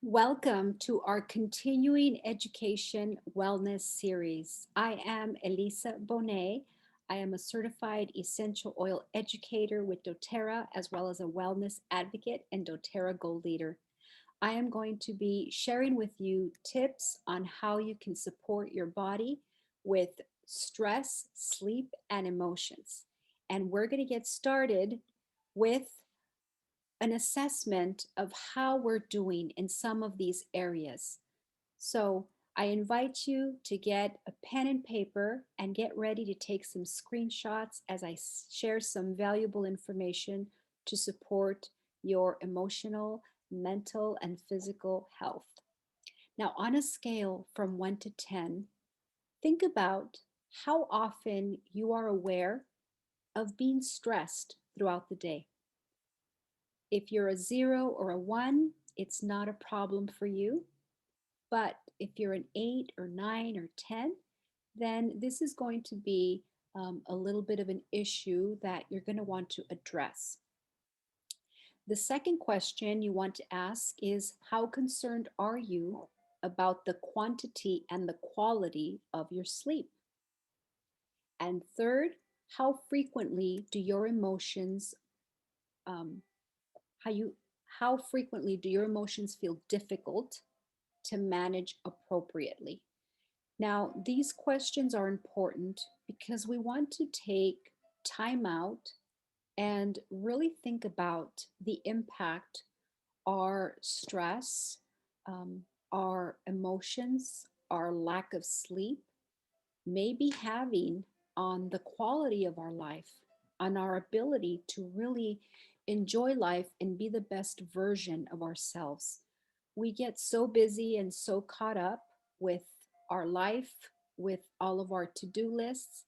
Welcome to our continuing education wellness series. I am Elisa Bonet. I am a certified essential oil educator with doTERRA, as well as a wellness advocate and doTERRA Gold Leader. I am going to be sharing with you tips on how you can support your body with stress, sleep, and emotions. And we're going to get started with an assessment of how we're doing in some of these areas. So I invite you to get a pen and paper and get ready to take some screenshots as I share some valuable information to support your emotional, mental, and physical health. Now, on a scale from 1 to 10, think about how often you are aware of being stressed throughout the day. If you're a 0 or a 1, it's not a problem for you. But if you're an 8 or 9 or 10, then this is going to be a little bit of an issue that you're going to want to address. The second question you want to ask is, how concerned are you about the quantity and the quality of your sleep? And third, how frequently do your emotions um, how you how frequently do your emotions feel difficult to manage appropriately? Now, these questions are important because we want to take time out and really think about the impact our stress, um, our emotions, our lack of sleep may be having on the quality of our life, on our ability to really enjoy life and be the best version of ourselves. We get so busy and so caught up with our life, with all of our to do lists,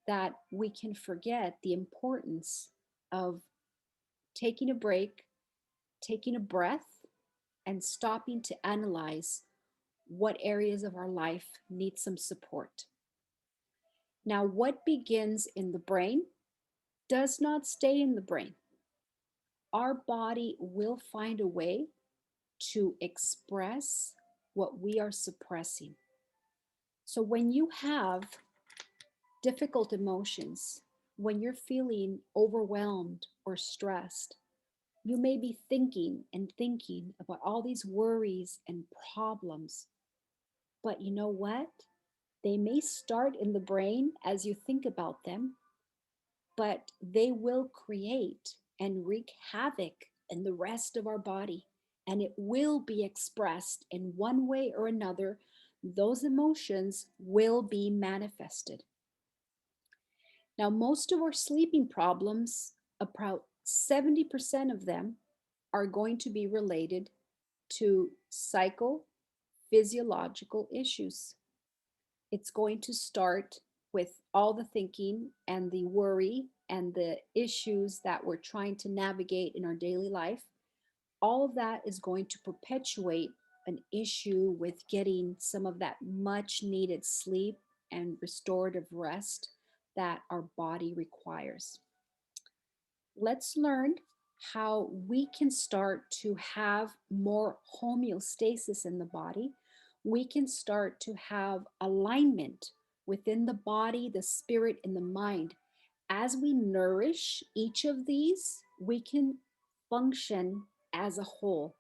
that we can forget the importance of taking a break, taking a breath, and stopping to analyze what areas of our life need some support. Now, what begins in the brain does not stay in the brain. Our body will find a way to express what we are suppressing. So, when you have difficult emotions, when you're feeling overwhelmed or stressed, you may be thinking and thinking about all these worries and problems. But you know what? They may start in the brain as you think about them, but they will create and wreak havoc in the rest of our body. And it will be expressed in one way or another. Those emotions will be manifested. Now, most of our sleeping problems, about 70% of them, are going to be related to psychophysiological issues. It's going to start with all the thinking and the worry and the issues that we're trying to navigate in our daily life. All of that is going to perpetuate an issue with getting some of that much needed sleep and restorative rest that our body requires. Let's learn how we can start to have more homeostasis in the body. We can start to have alignment within the body, the spirit, and the mind. As we nourish each of these, we can function as a whole.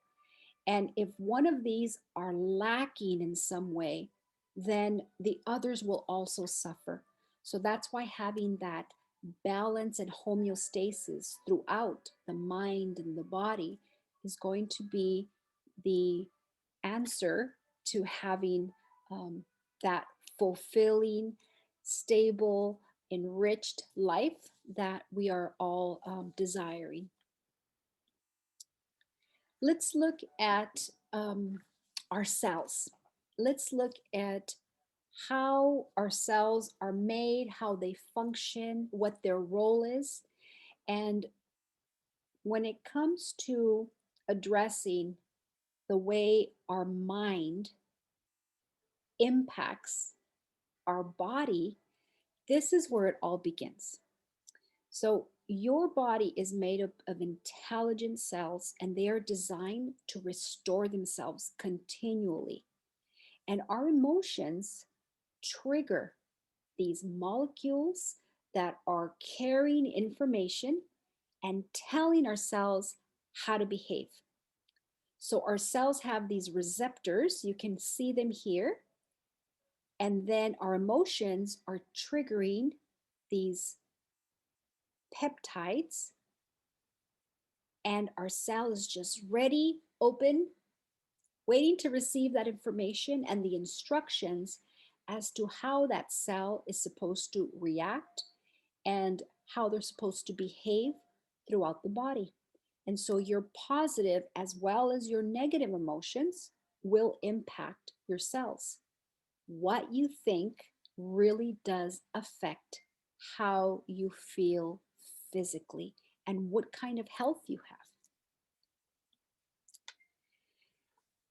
And if one of these are lacking in some way, then the others will also suffer. So that's why having that balance and homeostasis throughout the mind and the body is going to be the answer to having that fulfilling, stable, enriched life that we are all desiring. Let's look at our cells. Let's look at how our cells are made, how they function, what their role is. And when it comes to addressing the way our mind impacts our body, this is where it all begins. So, your body is made up of intelligent cells, and they are designed to restore themselves continually. And our emotions trigger these molecules that are carrying information and telling our cells how to behave. So our cells have these receptors, you can see them here, and then our emotions are triggering these peptides, and our cell is just ready, open, waiting to receive that information and the instructions as to how that cell is supposed to react and how they're supposed to behave throughout the body. And so your positive as well as your negative emotions will impact your cells. What you think really does affect how you feel physically and what kind of health you have.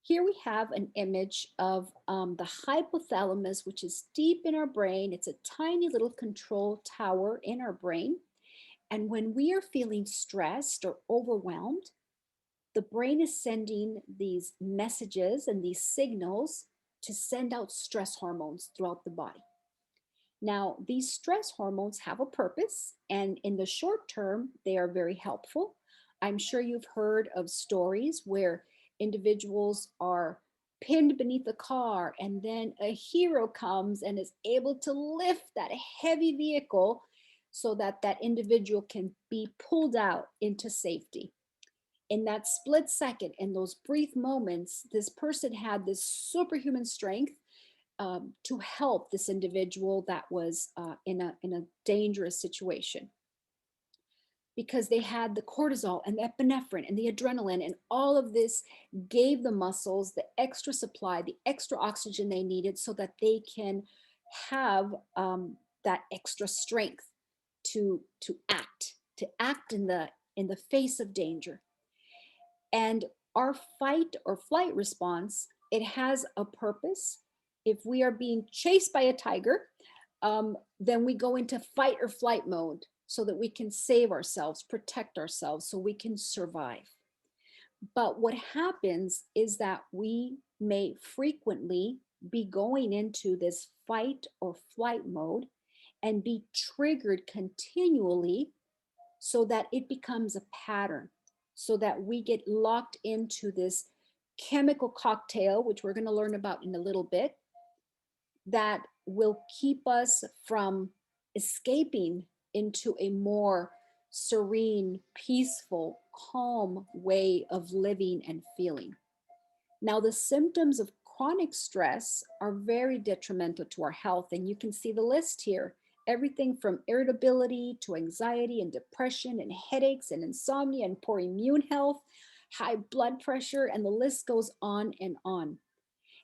Here we have an image of the hypothalamus, which is deep in our brain. It's a tiny little control tower in our brain. And when we are feeling stressed or overwhelmed, the brain is sending these messages and these signals to send out stress hormones throughout the body. Now, these stress hormones have a purpose, and in the short term, they are very helpful. I'm sure you've heard of stories where individuals are pinned beneath a car, and then a hero comes and is able to lift that heavy vehicle so that that individual can be pulled out into safety. In that split second, in those brief moments, this person had this superhuman strength to help this individual that was in a dangerous situation, because they had the cortisol and the epinephrine and the adrenaline, and all of this gave the muscles the extra supply, the extra oxygen they needed so that they can have that extra strength to act in the face of danger. And our fight or flight response, it has a purpose. If we are being chased by a tiger, then we go into fight or flight mode so that we can save ourselves, protect ourselves, so we can survive. But what happens is that we may frequently be going into this fight or flight mode and be triggered continually so that it becomes a pattern, so that we get locked into this chemical cocktail, which we're going to learn about in a little bit, that will keep us from escaping into a more serene, peaceful, calm way of living and feeling. Now, the symptoms of chronic stress are very detrimental to our health, and you can see the list here. Everything from irritability to anxiety and depression and headaches and insomnia and poor immune health, high blood pressure, and the list goes on and on.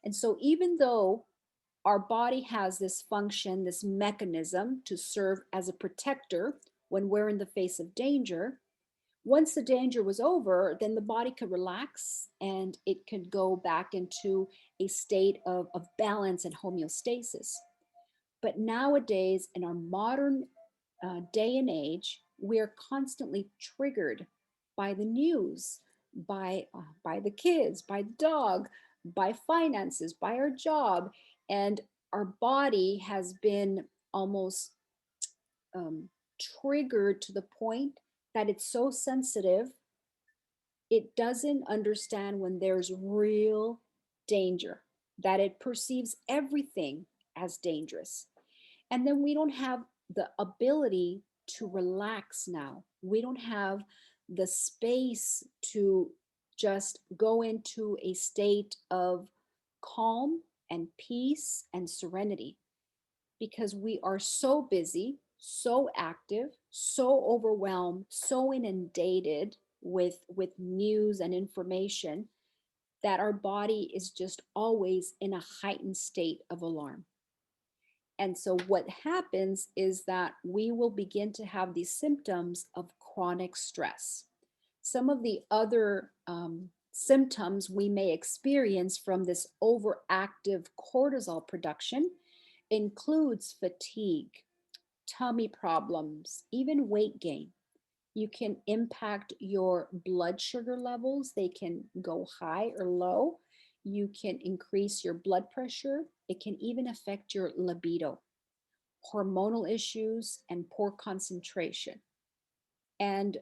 And so even though our body has this function, this mechanism to serve as a protector when we're in the face of danger, once the danger was over, then the body could relax and it could go back into a state of balance and homeostasis. But nowadays, in our modern day and age, we're constantly triggered by the news, by the kids, by the dog, by finances, by our job, and our body has been almost triggered to the point that it's so sensitive, it doesn't understand when there's real danger, that it perceives everything as dangerous. And then we don't have the ability to relax now. We don't have the space to just go into a state of calm and peace and serenity, because we are so busy, so active, so overwhelmed, so inundated with news and information that our body is just always in a heightened state of alarm. And so what happens is that we will begin to have these symptoms of chronic stress. Some of the other symptoms we may experience from this overactive cortisol production includes fatigue, tummy problems, even weight gain. You can impact your blood sugar levels. They can go high or low. You can increase your blood pressure. It can even affect your libido, hormonal issues, and poor concentration. And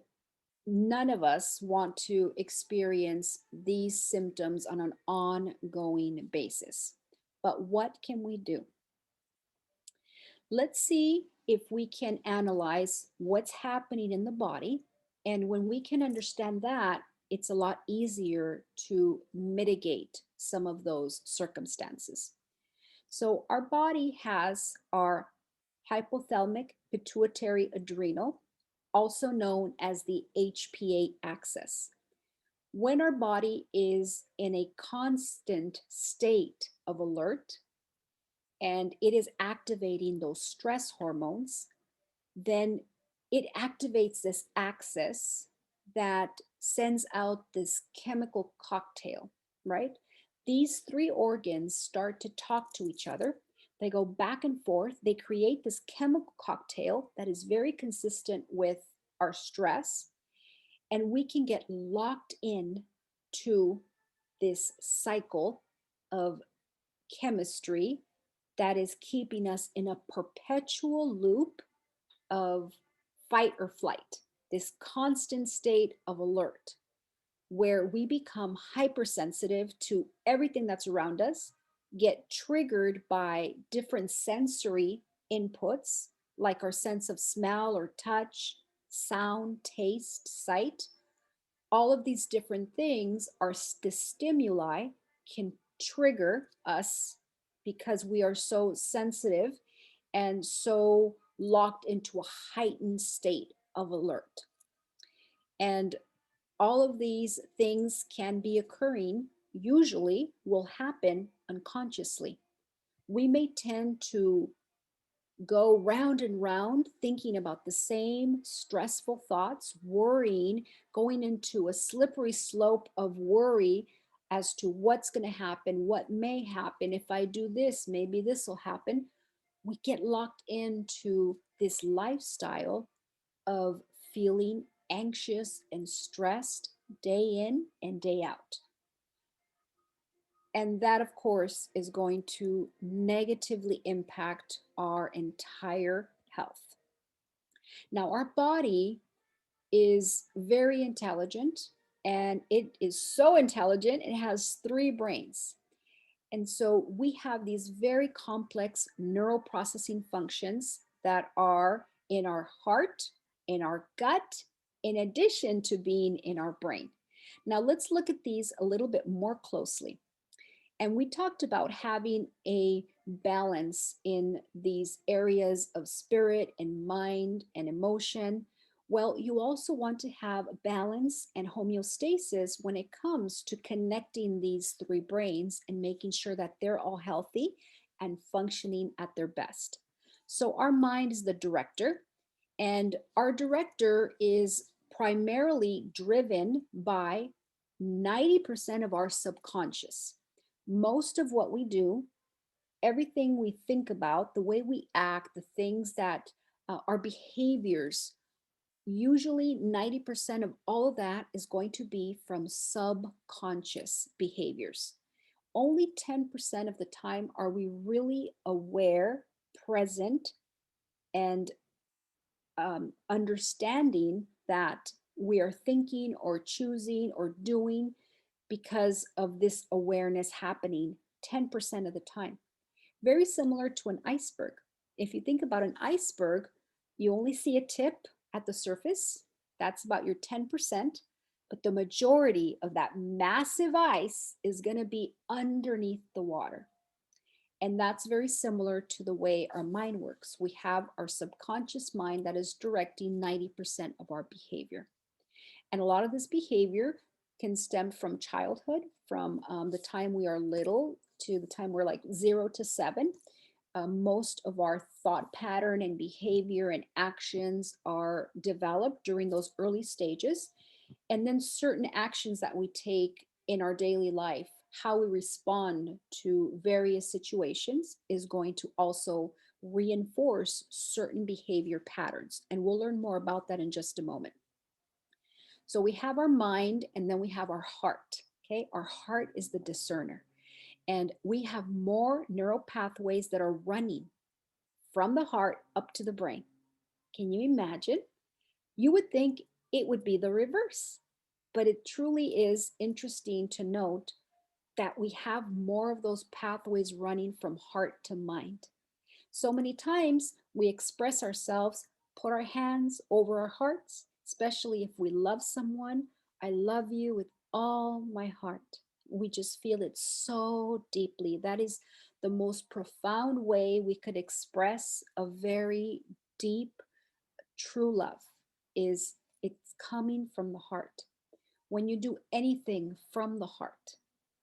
none of us want to experience these symptoms on an ongoing basis. But what can we do? Let's see if we can analyze what's happening in the body. And when we can understand that, it's a lot easier to mitigate some of those circumstances. So, our body has our hypothalamic pituitary adrenal, also known as the HPA axis. When our body is in a constant state of alert and it is activating those stress hormones, then it activates this axis that sends out this chemical cocktail, right? These three organs start to talk to each other. They go back and forth. They create this chemical cocktail that is very consistent with our stress. And we can get locked in to this cycle of chemistry that is keeping us in a perpetual loop of fight or flight, this constant state of alert where we become hypersensitive to everything that's around us, get triggered by different sensory inputs like our sense of smell or touch, sound, taste, sight. All of these different things are the stimuli can trigger us because we are so sensitive and so locked into a heightened state of alert. And all of these things can be occurring, usually will happen unconsciously. We may tend to go round and round thinking about the same stressful thoughts, worrying, going into a slippery slope of worry as to what's going to happen, what may happen. If I do this, maybe this will happen. We get locked into this lifestyle of feeling anxious and stressed day in and day out. And that, of course, is going to negatively impact our entire health. Now, our body is very intelligent, and it is so intelligent, it has three brains. And so we have these very complex neural processing functions that are in our heart, in our gut, in addition to being in our brain. Now, let's look at these a little bit more closely. And we talked about having a balance in these areas of spirit and mind and emotion. Well, you also want to have balance and homeostasis when it comes to connecting these three brains and making sure that they're all healthy and functioning at their best. So, our mind is the director, and our director is primarily driven by 90% of our subconscious. Most of what we do, everything we think about, the way we act, the things that our behaviors, usually 90% of all of that is going to be from subconscious behaviors. Only 10% of the time are we really aware, present, and understanding that we are thinking or choosing or doing because of this awareness happening 10% of the time. Very similar to an iceberg. If you think about an iceberg, you only see a tip at the surface. That's about your 10%. But the majority of that massive ice is going to be underneath the water. And that's very similar to the way our mind works. We have our subconscious mind that is directing 90% of our behavior. And a lot of this behavior can stem from childhood, from the time we are little to the time we're like 0 to 7. Most of our thought pattern and behavior and actions are developed during those early stages. And then certain actions that we take in our daily life, how we respond to various situations, is going to also reinforce certain behavior patterns. And we'll learn more about that in just a moment. So we have our mind and then we have our heart. Okay, our heart is the discerner. And we have more neural pathways that are running from the heart up to the brain. Can you imagine? You would think it would be the reverse, but it truly is interesting to note that we have more of those pathways running from heart to mind. So many times we express ourselves, put our hands over our hearts, especially if we love someone. I love you with all my heart. We just feel it so deeply. That is the most profound way we could express a very deep, true love is it's coming from the heart. When you do anything from the heart,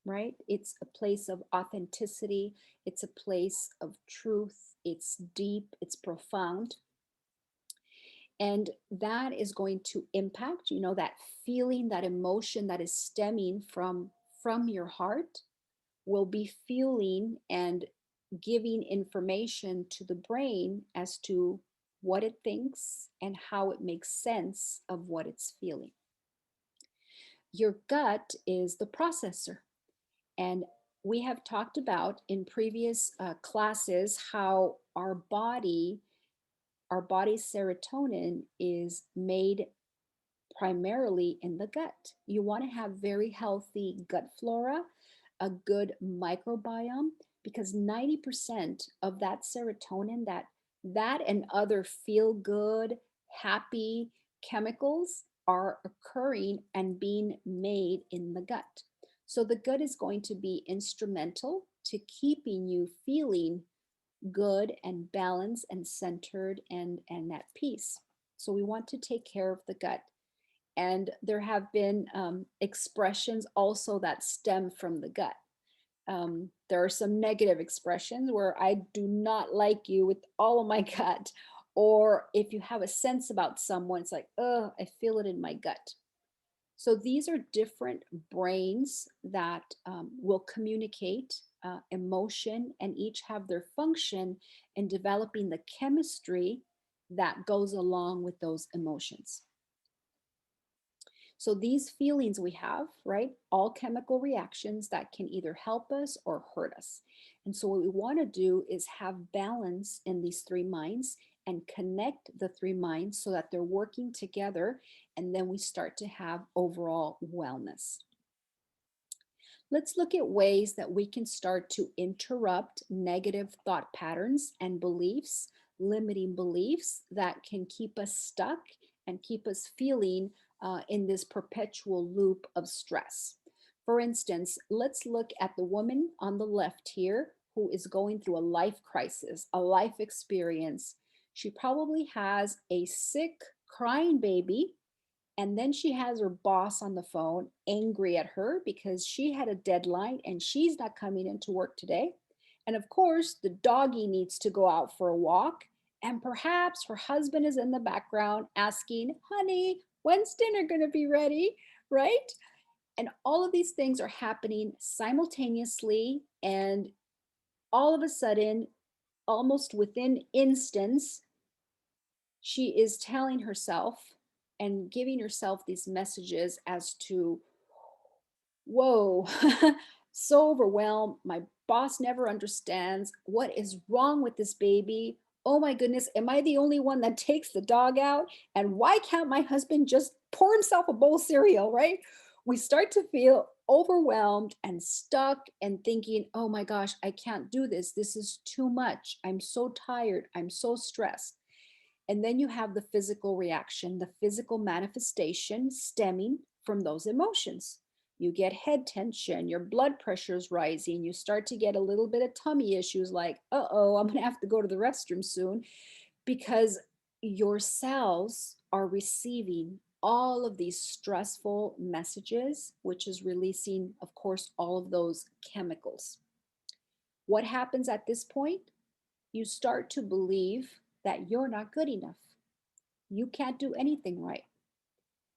right? It's a place of authenticity, it's a place of truth, it's deep, it's profound. And that is going to impact, that feeling, that emotion that is stemming from your heart will be feeling and giving information to the brain as to what it thinks and how it makes sense of what it's feeling. Your gut is the processor. And we have talked about in previous classes how our body's serotonin is made primarily in the gut. You want to have very healthy gut flora, a good microbiome, because 90% of that serotonin, that and other feel good, happy chemicals are occurring and being made in the gut. So the gut is going to be instrumental to keeping you feeling good and balanced and centered and at peace. So we want to take care of the gut. And there have been expressions also that stem from the gut. There are some negative expressions where I do not like you with all of my gut. Or if you have a sense about someone, it's like, oh, I feel it in my gut. So these are different brains that will communicate emotion and each have their function in developing the chemistry that goes along with those emotions. So these feelings we have, right, all chemical reactions that can either help us or hurt us. And so what we want to do is have balance in these three minds and connect the three minds so that they're working together, and then we start to have overall wellness. Let's look at ways that we can start to interrupt negative thought patterns and beliefs, limiting beliefs that can keep us stuck and keep us feeling in this perpetual loop of stress. For instance, let's look at the woman on the left here who is going through a life crisis, a life experience. She probably has a sick, crying baby, and then she has her boss on the phone angry at her because she had a deadline and she's not coming into work today. And of course, the doggy needs to go out for a walk. And perhaps her husband is in the background asking, honey, when's dinner going to be ready? Right? And all of these things are happening simultaneously. And all of a sudden, almost within instance, she is telling herself and giving herself these messages as to, whoa, so overwhelmed. My boss never understands. What is wrong with this baby? Oh my goodness, am I the only one that takes the dog out? And why can't my husband just pour himself a bowl of cereal, right? We start to feel overwhelmed and stuck and thinking, oh my gosh, I can't do this. This is too much. I'm so tired. I'm so stressed. And then you have the physical reaction, the physical manifestation stemming from those emotions. You get head tension, your blood pressure is rising, you start to get a little bit of tummy issues like, uh-oh, I'm going to have to go to the restroom soon, because your cells are receiving all of these stressful messages, which is releasing, of course, all of those chemicals. What happens at this point? You start to believe that you're not good enough. You can't do anything right.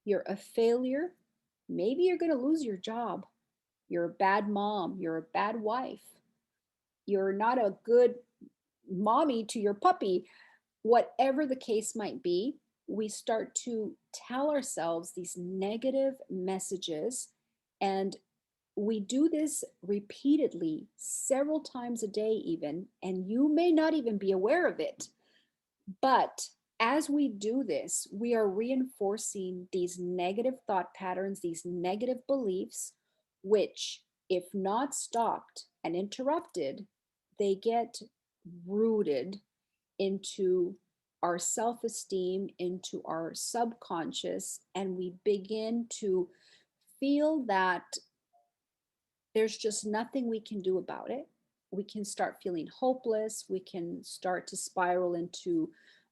You're a failure. Maybe you're going to lose your job. You're a bad mom. You're a bad wife. You're not a good mommy to your puppy. Whatever the case might be, we start to tell ourselves these negative messages, and we do this repeatedly, several times a day, even, and you may not even be aware of it. But as we do this, we are reinforcing these negative thought patterns, these negative beliefs, which, if not stopped and interrupted, they get rooted into our self esteem, into our subconscious, and we begin to feel that there's just nothing we can do about it. We can start feeling hopeless. We can start to spiral into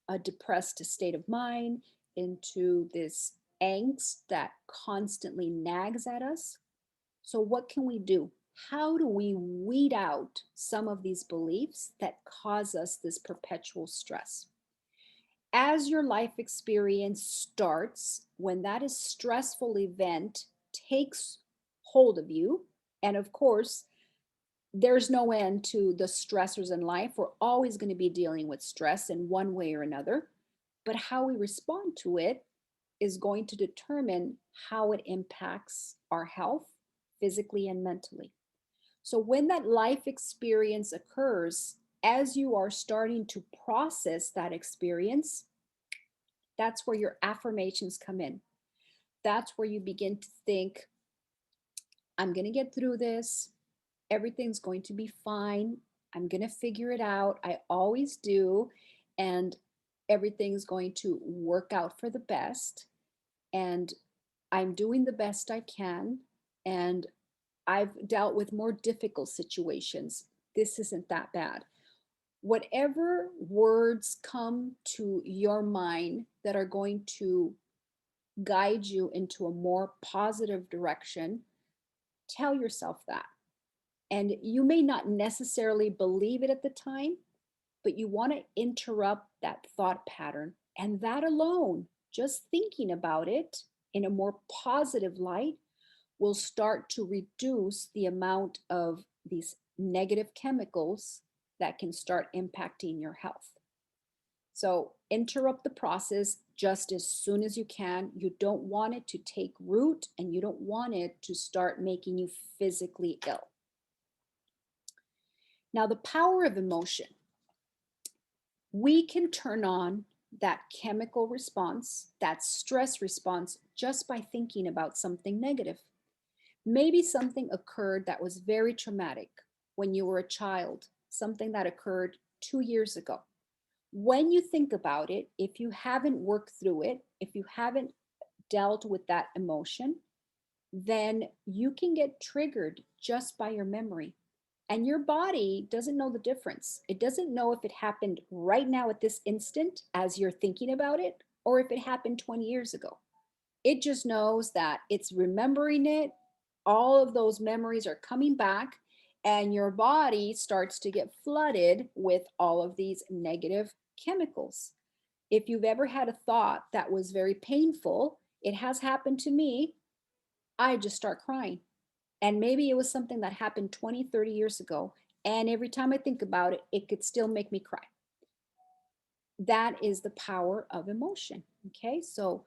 a depressed state of mind, into this angst that constantly nags at us. So, what can we do? How do we weed out some of these beliefs that cause us this perpetual stress? As your life experience starts, when that is stressful event takes hold of you, and of course, there's no end to the stressors in life. We're always going to be dealing with stress in one way or another. But how we respond to it is going to determine how it impacts our health, physically and mentally. So, when that life experience occurs, as you are starting to process that experience, that's where your affirmations come in. That's where you begin to think, I'm going to get through this. Everything's going to be fine. I'm going to figure it out. I always do. And everything's going to work out for the best. And I'm doing the best I can. And I've dealt with more difficult situations. This isn't that bad. Whatever words come to your mind that are going to guide you into a more positive direction, tell yourself that. And you may not necessarily believe it at the time, but you want to interrupt that thought pattern. And that alone, just thinking about it in a more positive light, will start to reduce the amount of these negative chemicals that can start impacting your health. So interrupt the process just as soon as you can. You don't want it to take root, and you don't want it to start making you physically ill. Now, the power of emotion. We can turn on that chemical response, that stress response, just by thinking about something negative. Maybe something occurred that was very traumatic when you were a child, something that occurred 2 years ago. When you think about it, if you haven't worked through it, if you haven't dealt with that emotion, then you can get triggered just by your memory. And your body doesn't know the difference. It doesn't know if it happened right now at this instant as you're thinking about it, or if it happened 20 years ago. It just knows that it's remembering it. All of those memories are coming back, and your body starts to get flooded with all of these negative chemicals. If you've ever had a thought that was very painful, it has happened to me, I just start crying. And maybe it was something that happened 20, 30 years ago. And every time I think about it, it could still make me cry. That is the power of emotion. Okay, so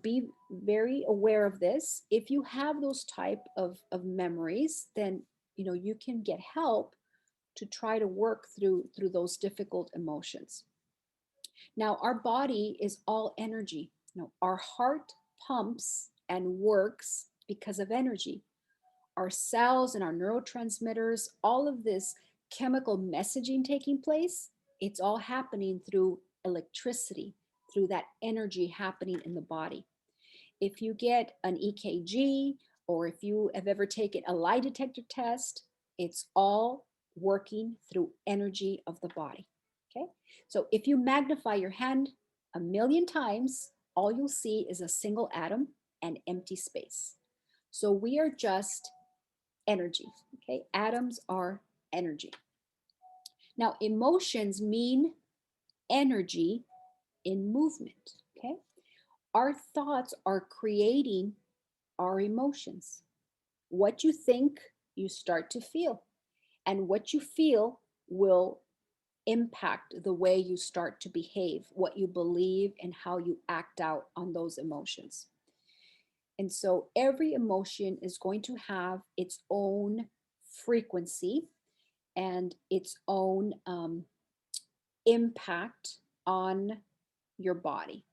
be very aware of this. If you have those type of memories, then you can get help to try to work through those difficult emotions. Now, our body is all energy. Our heart pumps and works because of energy. Our cells and our neurotransmitters, all of this chemical messaging taking place, it's all happening through electricity, through that energy happening in the body. If you get an EKG, or if you have ever taken a lie detector test, it's all working through energy of the body. Okay, so if you magnify your hand 1,000,000 times, all you'll see is a single atom and empty space. So we are just energy. Okay, atoms are energy. Now, emotions mean energy in movement. Okay, our thoughts are creating our emotions. What you think, you start to feel, and what you feel will impact the way you start to behave, what you believe, and how you act out on those emotions. And so every emotion is going to have its own frequency and its own impact on your body.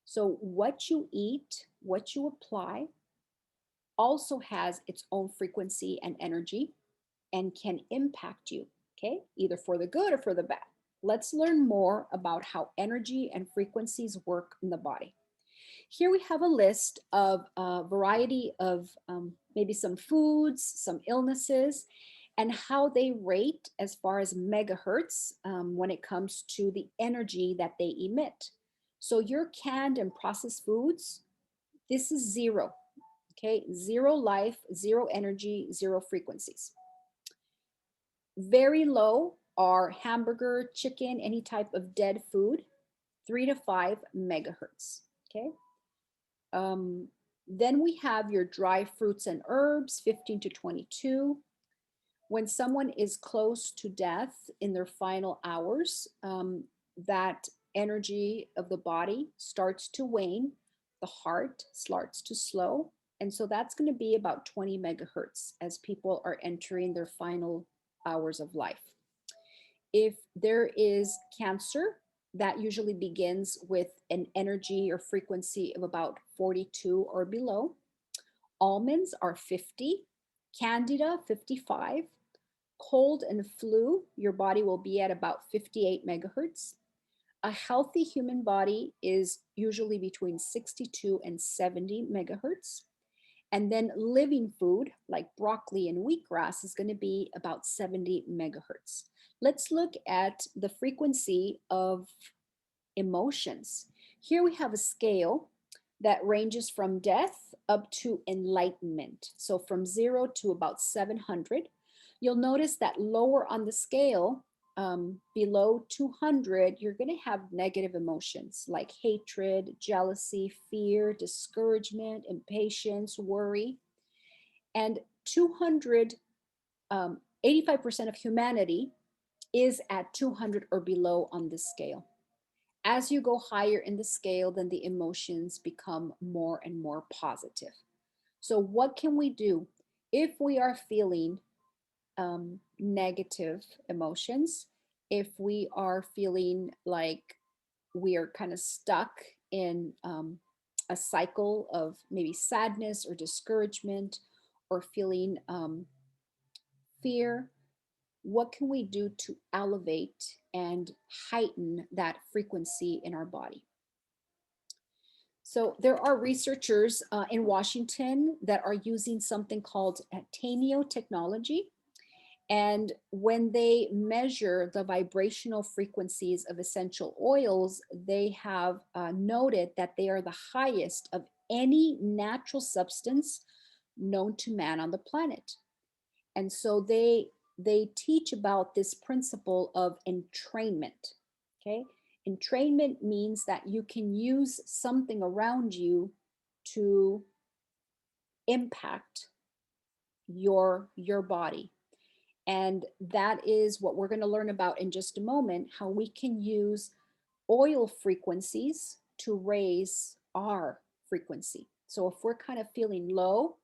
So, what you eat, what you apply, also has its own frequency and energy and can impact you, okay, either for the good or for the bad. Let's learn more about how energy and frequencies work in the body. Here we have a list of a variety of maybe some foods, some illnesses, and how they rate as far as megahertz when it comes to the energy that they emit. So your canned and processed foods, this is zero, okay? Zero life, zero energy, zero frequencies. Very low are hamburger, chicken, any type of dead food, 3 to 5 megahertz, okay? Then we have your dry fruits and herbs, 15 to 22. When someone is close to death in their final hours, that energy of the body starts to wane, the heart starts to slow. And so that's going to be about 20 megahertz as people are entering their final hours of life. If there is cancer, that usually begins with an energy or frequency of about 42 or below. Almonds are 50, candida 55, cold and flu, your body will be at about 58 megahertz. A healthy human body is usually between 62 and 70 megahertz. And then living food like broccoli and wheatgrass is going to be about 70 megahertz. Let's look at the frequency of emotions. Here we have a scale that ranges from death up to enlightenment. So from 0 to about 700. You'll notice that lower on the scale, below 200, you're going to have negative emotions like hatred, jealousy, fear, discouragement, impatience, worry. And 200, 85% of humanity is at 200 or below on this scale. As you go higher in the scale, then the emotions become more and more positive. So, what can we do if we are feeling negative emotions? If we are feeling like we are kind of stuck in a cycle of maybe sadness or discouragement or feeling fear, what can we do to elevate and heighten that frequency in our body? So there are researchers in Washington that are using something called Taneo technology. And when they measure the vibrational frequencies of essential oils, they have noted that they are the highest of any natural substance known to man on the planet. And so they teach about this principle of entrainment. Okay, entrainment means that you can use something around you to impact your body. And that is what we're going to learn about in just a moment, how we can use oil frequencies to raise our frequency. So if we're kind of feeling low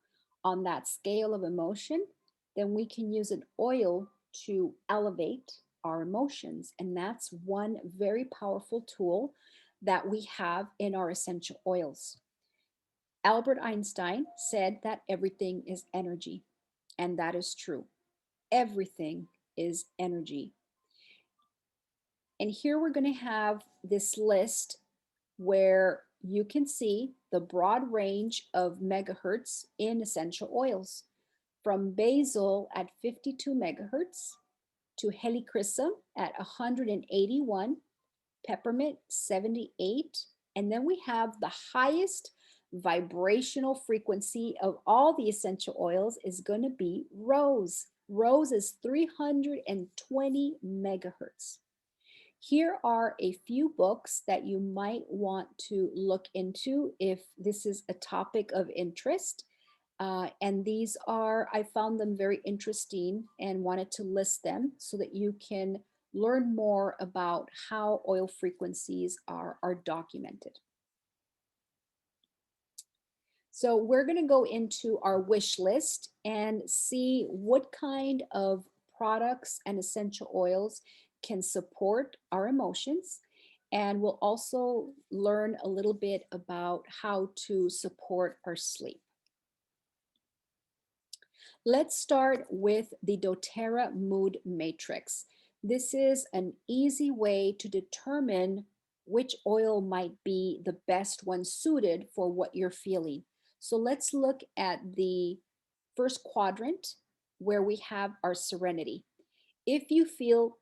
on that scale of emotion, then we can use an oil to elevate our emotions. And that's one very powerful tool that we have in our essential oils. Albert Einstein said that everything is energy, and that is true. Everything is energy. And here we're going to have this list where you can see the broad range of megahertz in essential oils, from basil at 52 megahertz to helichrysum at 181, peppermint 78, and then we have the highest vibrational frequency of all the essential oils is going to be rose. Rose is 320 megahertz. Here are a few books that you might want to look into if this is a topic of interest. And these are, I found them very interesting and wanted to list them so that you can learn more about how oil frequencies are documented. So we're going to go into our wish list and see what kind of products and essential oils can support our emotions. And we'll also learn a little bit about how to support our sleep. Let's start with the doTERRA Mood Matrix. This is an easy way to determine which oil might be the best one suited for what you're feeling. So let's look at the first quadrant where we have our serenity. If you feel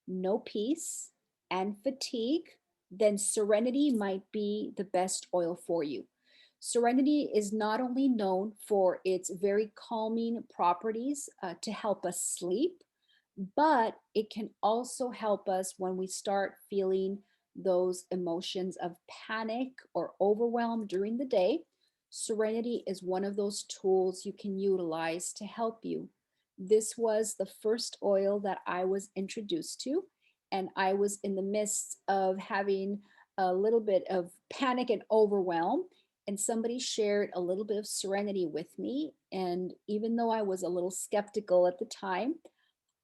no peace and fatigue, then serenity might be the best oil for you. Serenity is not only known for its very calming properties to help us sleep, but it can also help us when we start feeling those emotions of panic or overwhelm during the day. Serenity is one of those tools you can utilize to help you. This was the first oil that I was introduced to, and I was in the midst of having a little bit of panic and overwhelm. And somebody shared a little bit of serenity with me. And even though I was a little skeptical at the time,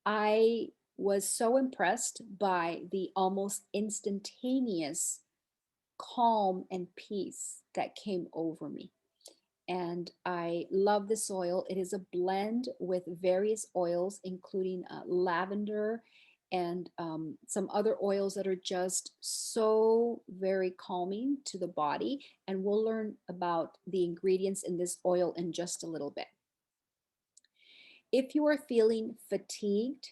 I was so impressed by the almost instantaneous calm and peace that came over me. And I love this oil. It is a blend with various oils, including lavender and some other oils that are just so very calming to the body. And we'll learn about the ingredients in this oil in just a little bit. If you are feeling fatigued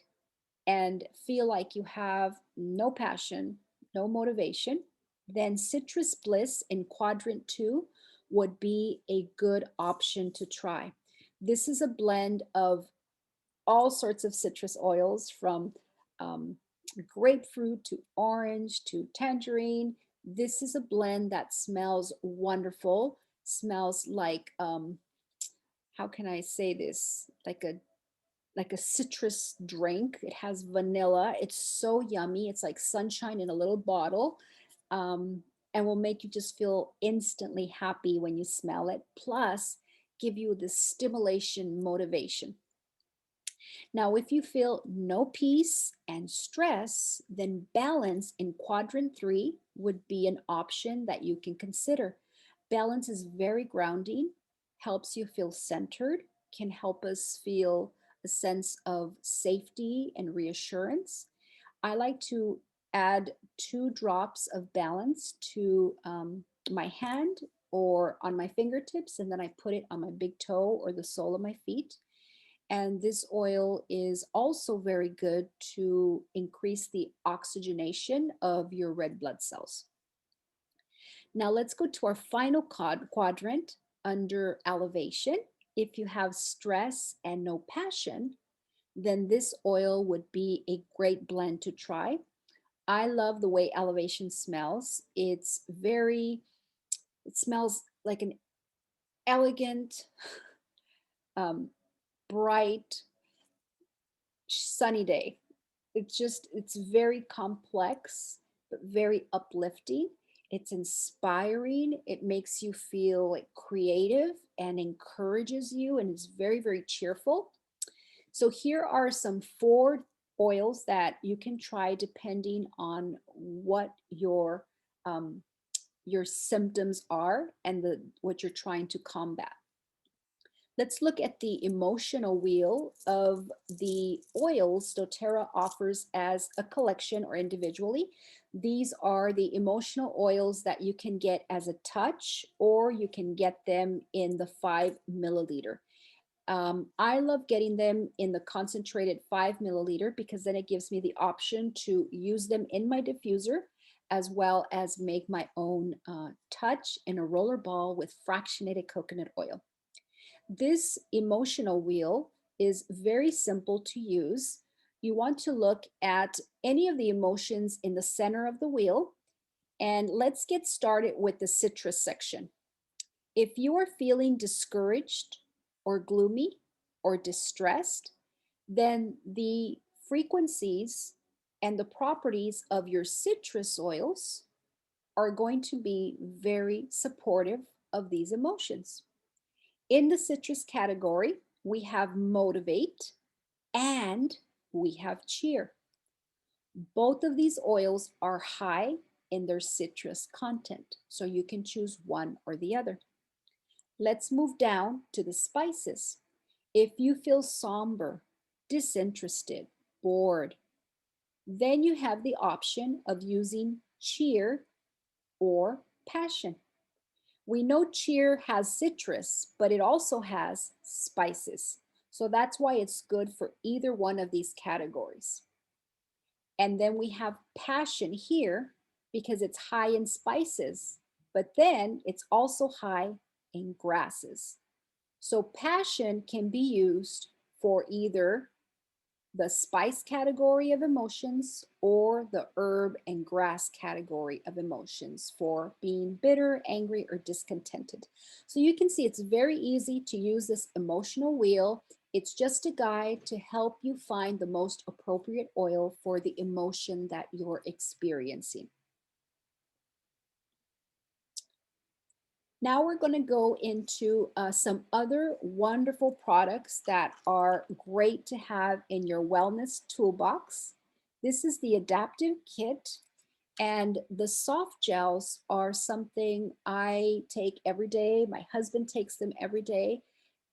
and feel like you have no passion, no motivation, then Citrus Bliss in quadrant 2 would be a good option to try. This is a blend of all sorts of citrus oils from um, grapefruit to orange to tangerine. This is a blend that smells wonderful, smells like, how can I say this? Like a citrus drink. It has vanilla. It's so yummy. It's like sunshine in a little bottle, and will make you just feel instantly happy when you smell it. Plus, give you this stimulation motivation. Now, if you feel no peace and stress, then balance in quadrant 3 would be an option that you can consider. Balance is very grounding, helps you feel centered, can help us feel a sense of safety and reassurance. I like to add 2 drops of balance to my hand or on my fingertips, and then I put it on my big toe or the sole of my feet. And this oil is also very good to increase the oxygenation of your red blood cells. Now let's go to our final quadrant under elevation. If you have stress and no passion, then this oil would be a great blend to try. I love the way elevation smells. It smells like an elegant, um, bright, sunny day. It's very complex, but very uplifting. It's inspiring. It makes you feel like creative and encourages you, and it's very, very cheerful. So here are some 4 oils that you can try depending on what your symptoms are and what you're trying to combat. Let's look at the emotional wheel of the oils doTERRA offers as a collection or individually. These are the emotional oils that you can get as a touch, or you can get them in the 5 milliliter. I love getting them in the concentrated 5 milliliter because then it gives me the option to use them in my diffuser as well as make my own touch in a roller ball with fractionated coconut oil. This emotional wheel is very simple to use. You want to look at any of the emotions in the center of the wheel. And let's get started with the citrus section. If you are feeling discouraged or gloomy or distressed, then the frequencies And the properties of your citrus oils are going to be very supportive of these emotions. In the citrus category, we have motivate and we have cheer. Both of these oils are high in their citrus content, so you can choose one or the other. Let's move down to the spices. If you feel somber, disinterested, bored, then you have the option of using cheer or passion. We know cheer has citrus, but it also has spices. So that's why it's good for either one of these categories. And then we have passion here because it's high in spices, but then it's also high in grasses. So passion can be used for either the spice category of emotions or the herb and grass category of emotions for being bitter, angry, or discontented. So you can see it's very easy to use this emotional wheel. It's just a guide to help you find the most appropriate oil for the emotion that you're experiencing. Now we're going to go into some other wonderful products that are great to have in your wellness toolbox. This is the adaptive kit, and the soft gels are something I take every day. My husband takes them every day.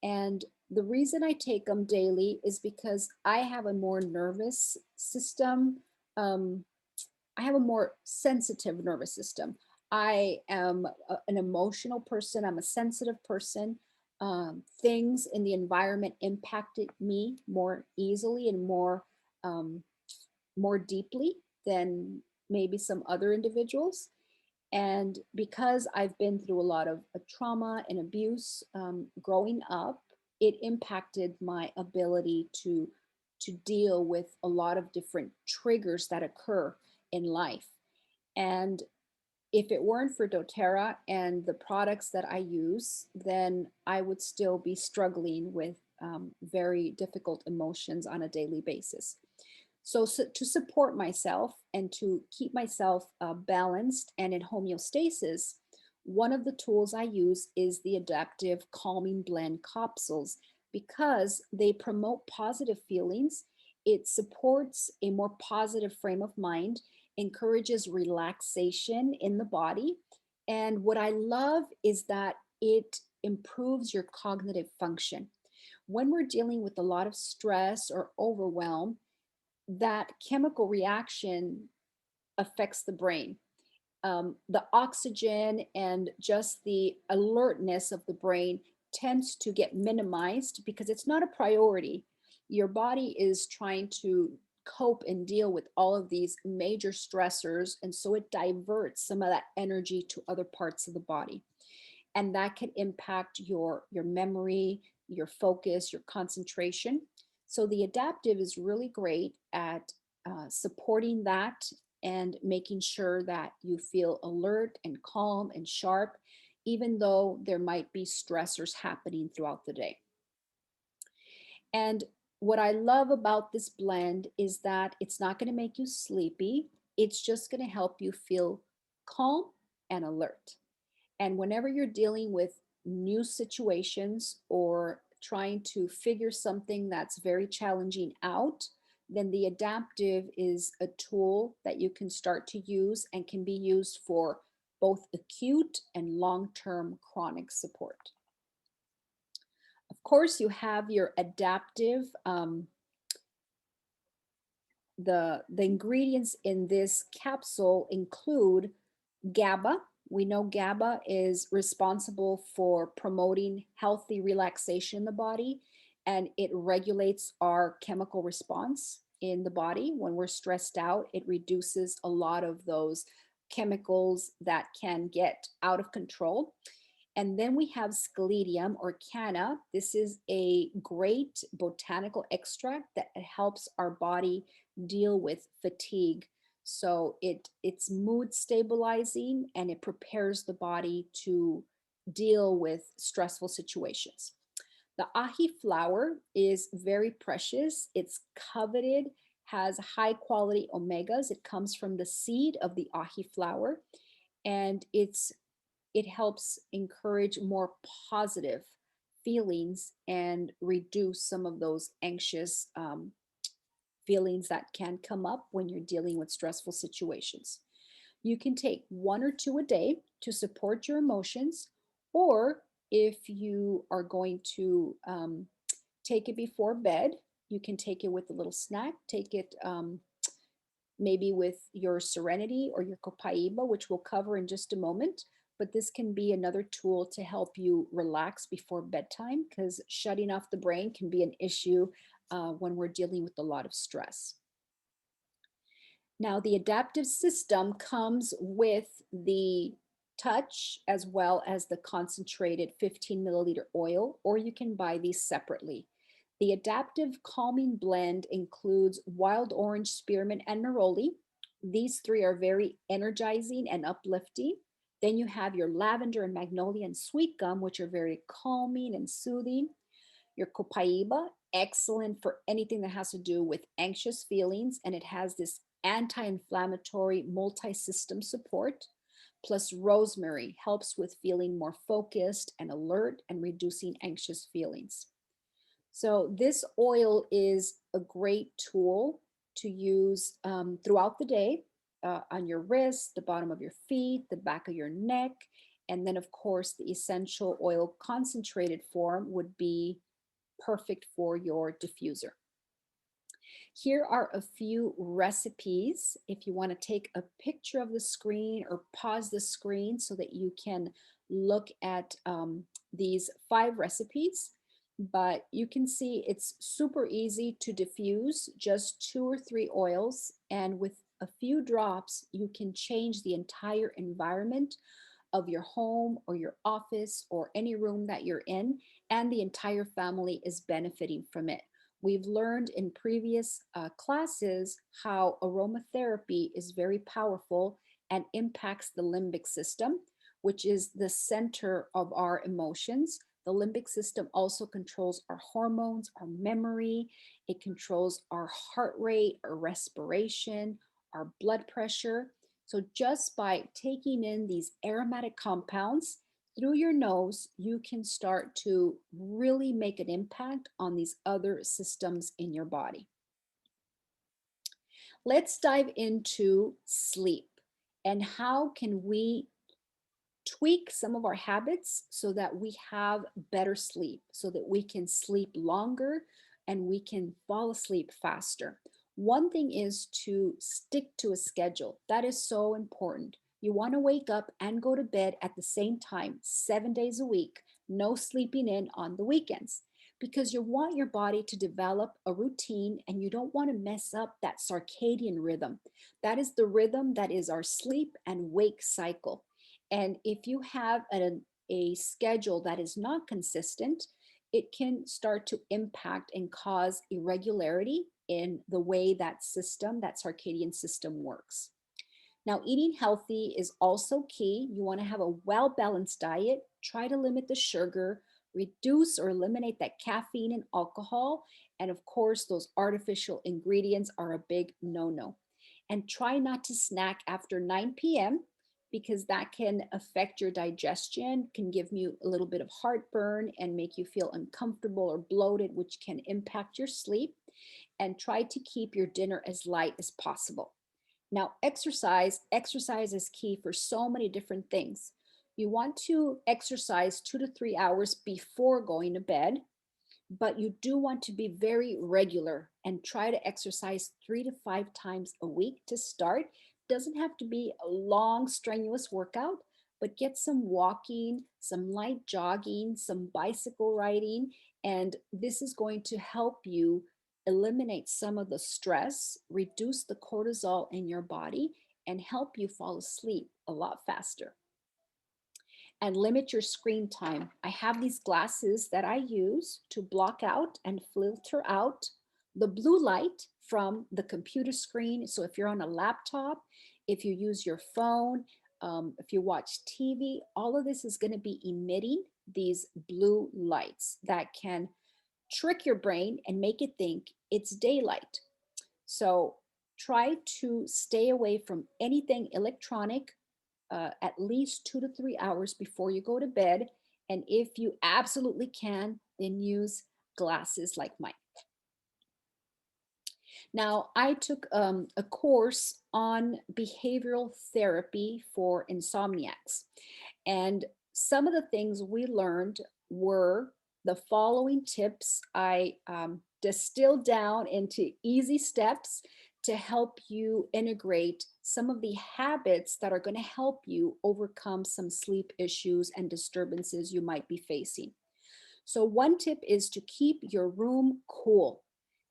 And the reason I take them daily is because I have a more nervous system. Um, I have a more sensitive nervous system. I am an emotional person. I'm a sensitive person. Things in the environment impacted me more easily and um, more deeply than maybe some other individuals. And because I've been through a lot of trauma and abuse growing up, it impacted my ability to deal with a lot of different triggers that occur in life. And if it weren't for doTERRA and the products that I use, then I would still be struggling with very difficult emotions on a daily basis. So to support myself and to keep myself balanced and in homeostasis, one of the tools I use is the Adaptive Calming Blend Capsules because they promote positive feelings. It supports a more positive frame of mind, encourages relaxation in the body. And what I love is that it improves your cognitive function. When we're dealing with a lot of stress or overwhelm, that chemical reaction affects the brain. The oxygen and just the alertness of the brain tends to get minimized because it's not a priority. Your body is trying to cope and deal with all of these major stressors, and so it diverts some of that energy to other parts of the body. And that can impact your memory, your focus, your concentration. So the adaptive is really great at supporting that and making sure that you feel alert and calm and sharp, even though there might be stressors happening throughout the day. And what I love about this blend is that it's not going to make you sleepy. It's just going to help you feel calm and alert. And whenever you're dealing with new situations or trying to figure something that's very challenging out, then the adaptive is a tool that you can start to use and can be used for both acute and long-term chronic support. Of course, you have your adaptive. The ingredients in this capsule include GABA. We know GABA is responsible for promoting healthy relaxation in the body, and it regulates our chemical response in the body. When we're stressed out, it reduces a lot of those chemicals that can get out of control. And then we have scledium or canna. This is a great botanical extract that helps our body deal with fatigue. So it's mood stabilizing and it prepares the body to deal with stressful situations. The ahi flower is very precious. It's coveted, has high quality omegas. It comes from the seed of the aji flower, and it helps encourage more positive feelings and reduce some of those anxious feelings that can come up when you're dealing with stressful situations. You can take one or two a day to support your emotions, or if you are going to take it before bed, you can take it with a little snack. Take it maybe with your Serenity or your Copaiba, which we'll cover in just a moment. But this can be another tool to help you relax before bedtime, because shutting off the brain can be an issue when we're dealing with a lot of stress. Now, the adaptive system comes with the touch as well as the concentrated 15 milliliter oil, or you can buy these separately. The adaptive calming blend includes wild orange, spearmint, and neroli. These three are very energizing and uplifting. Then you have your lavender and magnolia and sweet gum, which are very calming and soothing. Your copaiba, excellent for anything that has to do with anxious feelings, and it has this anti-inflammatory multi-system support. Plus rosemary helps with feeling more focused and alert and reducing anxious feelings. So this oil is a great tool to use throughout the day, on your wrists, the bottom of your feet, the back of your neck. And then, of course, the essential oil concentrated form would be perfect for your diffuser. Here are a few recipes. If you want to take a picture of the screen or pause the screen so that you can look at these 5 recipes. But you can see it's super easy to diffuse, just 2 or 3 oils, and with a few drops, you can change the entire environment of your home or your office or any room that you're in, and the entire family is benefiting from it. We've learned in previous classes how aromatherapy is very powerful and impacts the limbic system, which is the center of our emotions. The limbic system also controls our hormones, our memory. It controls our heart rate, our respiration, our blood pressure. So just by taking in these aromatic compounds through your nose, you can start to really make an impact on these other systems in your body. Let's dive into sleep and how can we tweak some of our habits so that we have better sleep, so that we can sleep longer and we can fall asleep faster. One thing is to stick to a schedule. That is so important. You want to wake up and go to bed at the same time, 7 days a week, no sleeping in on the weekends, because you want your body to develop a routine and you don't want to mess up that circadian rhythm. That is the rhythm that is our sleep and wake cycle. And if you have a schedule that is not consistent, it can start to impact and cause irregularity in the way that system, that circadian system works. Now, eating healthy is also key. You want to have a well-balanced diet. Try to limit the sugar, reduce or eliminate that caffeine and alcohol. And of course, those artificial ingredients are a big no-no. And try not to snack after 9 p.m. because that can affect your digestion, can give you a little bit of heartburn and make you feel uncomfortable or bloated, which can impact your sleep. And try to keep your dinner as light as possible. Now, exercise is key for so many different things. You want to exercise 2 to 3 hours before going to bed, but you do want to be very regular and try to exercise 3 to 5 times a week to start. Doesn't have to be a long, strenuous workout, but get some walking, some light jogging, some bicycle riding, and this is going to help you eliminate some of the stress, reduce the cortisol in your body, and help you fall asleep a lot faster. And limit your screen time. I have these glasses that I use to block out and filter out the blue light from the computer screen. So if you're on a laptop, if you use your phone, if you watch TV, all of this is going to be emitting these blue lights that can trick your brain and make it think it's daylight. So try to stay away from anything electronic at least 2 to 3 hours before you go to bed. And if you absolutely can, then use glasses like mine. Now, I took a course on behavioral therapy for insomniacs. And some of the things we learned were the following tips I distilled down into easy steps to help you integrate some of the habits that are going to help you overcome some sleep issues and disturbances you might be facing. So one tip is to keep your room cool.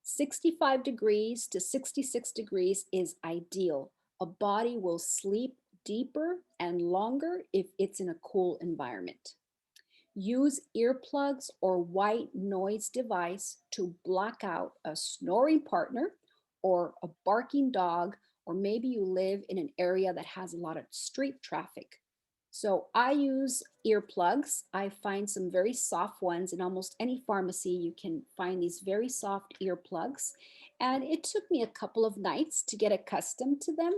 65 degrees to 66 degrees is ideal. A body will sleep deeper and longer if it's in a cool environment. Use earplugs or white noise device to block out a snoring partner or a barking dog, or maybe you live in an area that has a lot of street traffic. So I use earplugs. I find some very soft ones in almost any pharmacy. You can find these very soft earplugs. And it took me a couple of nights to get accustomed to them,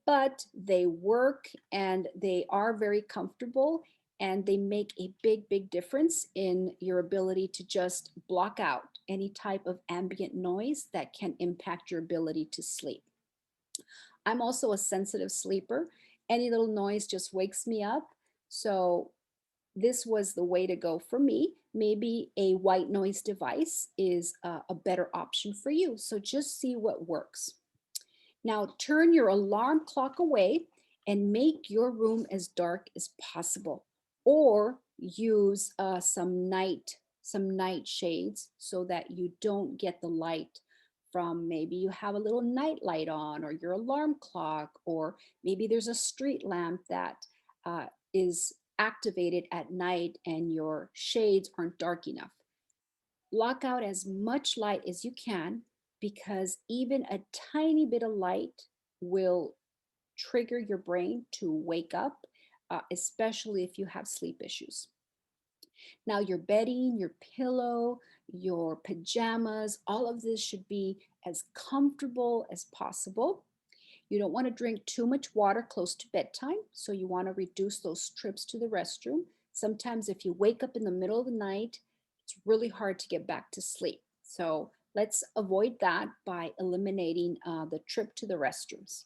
but they work and they are very comfortable, and they make a big, big difference in your ability to just block out any type of ambient noise that can impact your ability to sleep. I'm also a sensitive sleeper. Any little noise just wakes me up. So this was the way to go for me. Maybe a white noise device is a better option for you. So just see what works. Now turn your alarm clock away and make your room as dark as possible, or use some night shades so that you don't get the light from, maybe you have a little night light on, or your alarm clock, or maybe there's a street lamp that is activated at night and your shades aren't dark enough. Block out as much light as you can, because even a tiny bit of light will trigger your brain to wake up, especially if you have sleep issues. Now, your bedding, your pillow, your pajamas, all of this should be as comfortable as possible. You don't want to drink too much water close to bedtime, so you want to reduce those trips to the restroom. Sometimes, if you wake up in the middle of the night, it's really hard to get back to sleep. So let's avoid that by eliminating the trip to the restrooms.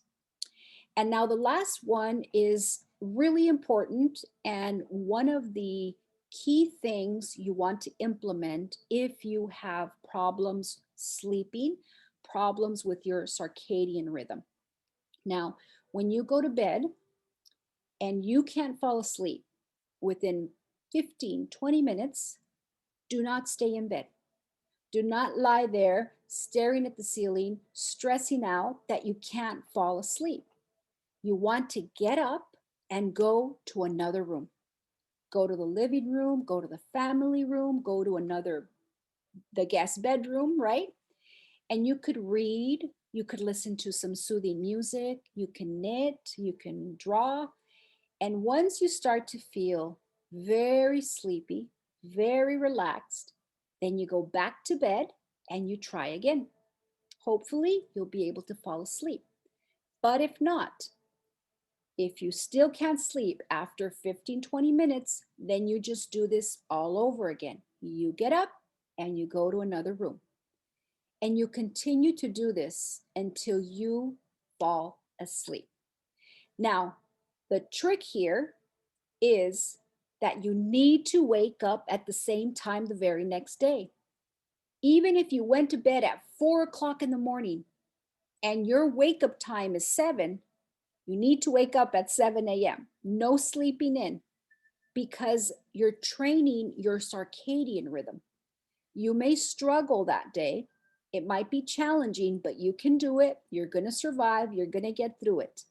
And now the last one is really important, and one of the key things you want to implement if you have problems sleeping, problems with your circadian rhythm. Now, when you go to bed and you can't fall asleep within 15, 20 minutes, do not stay in bed. Do not lie there staring at the ceiling, stressing out that you can't fall asleep. You want to get up and go to another room. Go to the living room, go to the family room, go to the guest bedroom, right? And you could read, you could listen to some soothing music, you can knit, you can draw. And once you start to feel very sleepy, very relaxed, then you go back to bed and you try again. Hopefully, you'll be able to fall asleep. But if not, if you still can't sleep after 15, 20 minutes, then you just do this all over again. You get up and you go to another room. And you continue to do this until you fall asleep. Now, the trick here is that you need to wake up at the same time the very next day. Even if you went to bed at 4 o'clock in the morning and your wake up time is 7, you need to wake up at 7 a.m. No sleeping in, because you're training your circadian rhythm. You may struggle that day. It might be challenging, but you can do it. You're going to survive. You're going to get through it.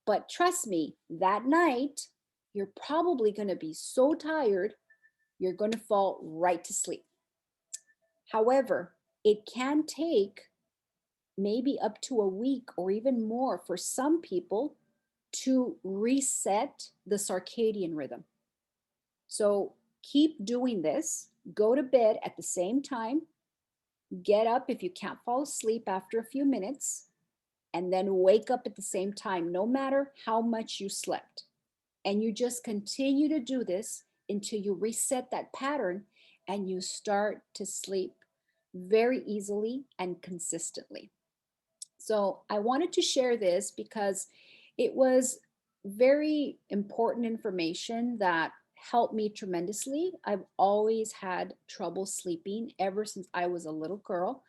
But trust me, that night, you're probably going to be so tired, you're going to fall right to sleep. However, it can take maybe up to a week or even more for some people to reset the circadian rhythm. So keep doing this. Go to bed at the same time. Get up if you can't fall asleep after a few minutes, and then wake up at the same time, no matter how much you slept. And you just continue to do this until you reset that pattern and you start to sleep very easily and consistently. So I wanted to share this because it was very important information that helped me tremendously. I've always had trouble sleeping ever since I was a little girl.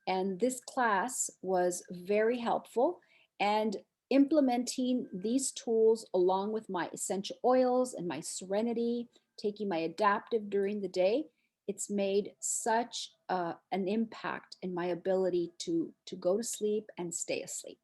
And this class was very helpful. And implementing these tools along with my essential oils and my serenity, taking my adaptive during the day, it's made such an impact in my ability to go to sleep and stay asleep.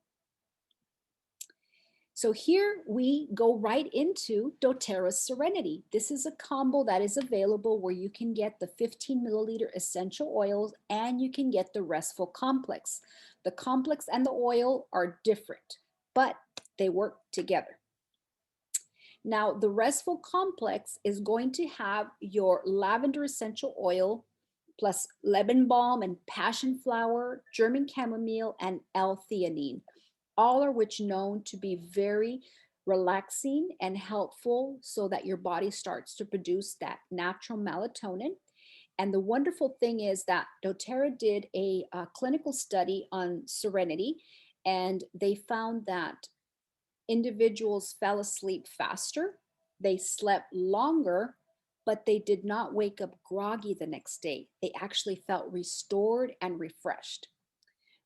So here we go right into Doterra Serenity. This is a combo that is available where you can get the 15 milliliter essential oils and you can get the Restful Complex. The complex and the oil are different, but they work together. Now, the Restful Complex is going to have your lavender essential oil plus lemon balm and passion flower, German chamomile, and L-theanine, all are which known to be very relaxing and helpful so that your body starts to produce that natural melatonin. And the wonderful thing is that doTERRA did a clinical study on serenity, and they found that individuals fell asleep faster, they slept longer, but they did not wake up groggy the next day. They actually felt restored and refreshed.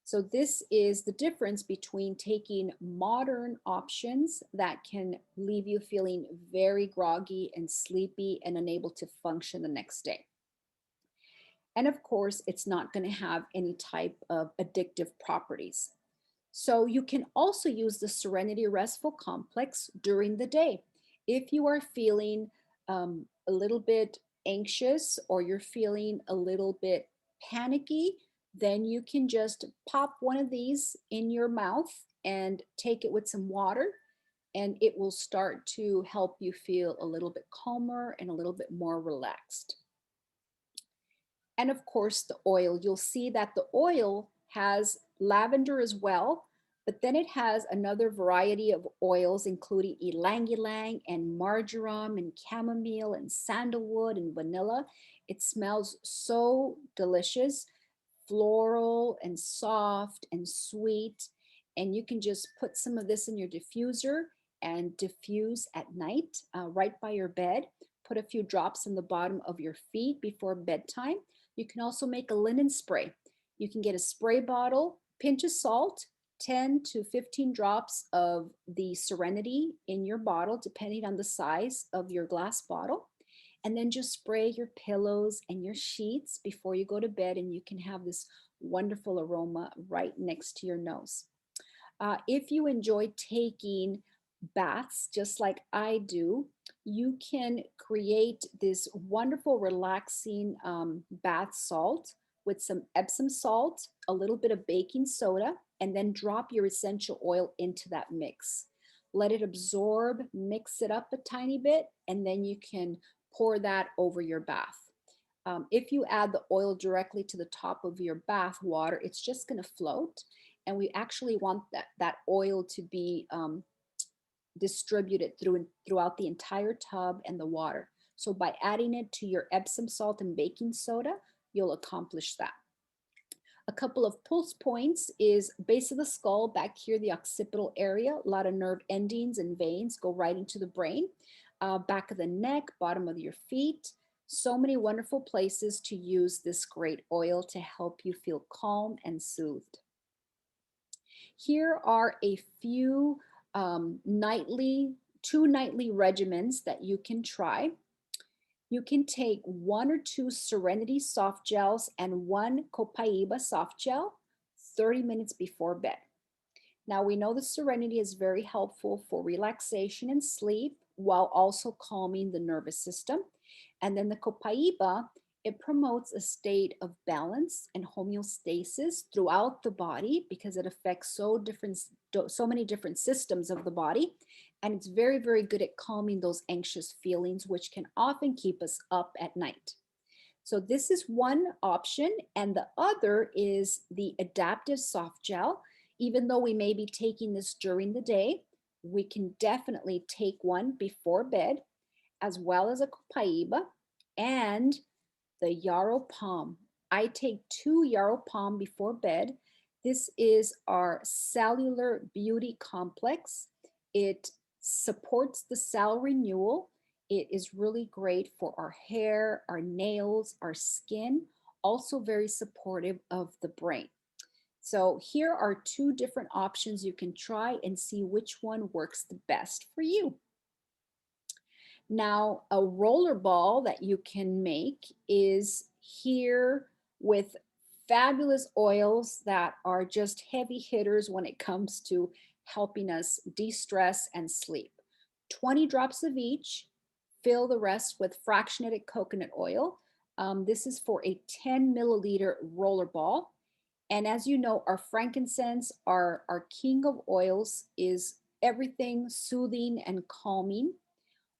So this is the difference between taking modern options that can leave you feeling very groggy and sleepy and unable to function the next day. And of course, it's not going to have any type of addictive properties. So you can also use the Serenity Restful Complex during the day. If you are feeling a little bit anxious or you're feeling a little bit panicky, then you can just pop one of these in your mouth and take it with some water, and it will start to help you feel a little bit calmer and a little bit more relaxed. And of course, the oil. You'll see that the oil has lavender as well, but then it has another variety of oils, including ylang ylang and marjoram and chamomile and sandalwood and vanilla. It smells so delicious, floral and soft and sweet. And you can just put some of this in your diffuser and diffuse at night right by your bed. Put a few drops in the bottom of your feet before bedtime. You can also make a linen spray. You can get a spray bottle, pinch of salt, 10 to 15 drops of the Serenity in your bottle, depending on the size of your glass bottle. And then just spray your pillows and your sheets before you go to bed, and you can have this wonderful aroma right next to your nose. If you enjoy taking baths just like I do, you can create this wonderful relaxing bath salt with some Epsom salt, a little bit of baking soda, and then drop your essential oil into that mix. Let it absorb, mix it up a tiny bit, and then you can pour that over your bath. If you add the oil directly to the top of your bath water, it's just going to float. And we actually want that oil to be distributed throughout the entire tub and the water. So by adding it to your Epsom salt and baking soda, you'll accomplish that. A couple of pulse points is base of the skull, back here, the occipital area. A lot of nerve endings and veins go right into the brain. Back of the neck, bottom of your feet. So many wonderful places to use this great oil to help you feel calm and soothed. Here are a few two nightly regimens that you can try. You can take 1 or 2 Serenity soft gels and 1 Copaiba soft gel 30 minutes before bed. Now we know the Serenity is very helpful for relaxation and sleep while also calming the nervous system. And then the Copaiba, it promotes a state of balance and homeostasis throughout the body because it affects so many different systems of the body. And it's very, very good at calming those anxious feelings, which can often keep us up at night. So this is one option, and the other is the adaptive soft gel. Even though we may be taking this during the day, we can definitely take one before bed, as well as a copaiba and the yarrow palm. I take 2 yarrow palm before bed. This is our cellular beauty complex. It supports the cell renewal. It is really great for our hair, our nails, our skin, also very supportive of the brain. So here are 2 different options you can try and see which one works the best for you. Now, a roller ball that you can make is here with fabulous oils that are just heavy hitters when it comes to helping us de-stress and sleep. 20 drops of each, fill the rest with fractionated coconut oil. This is for a 10 milliliter roller ball. And as you know, our frankincense, our king of oils, is everything soothing and calming.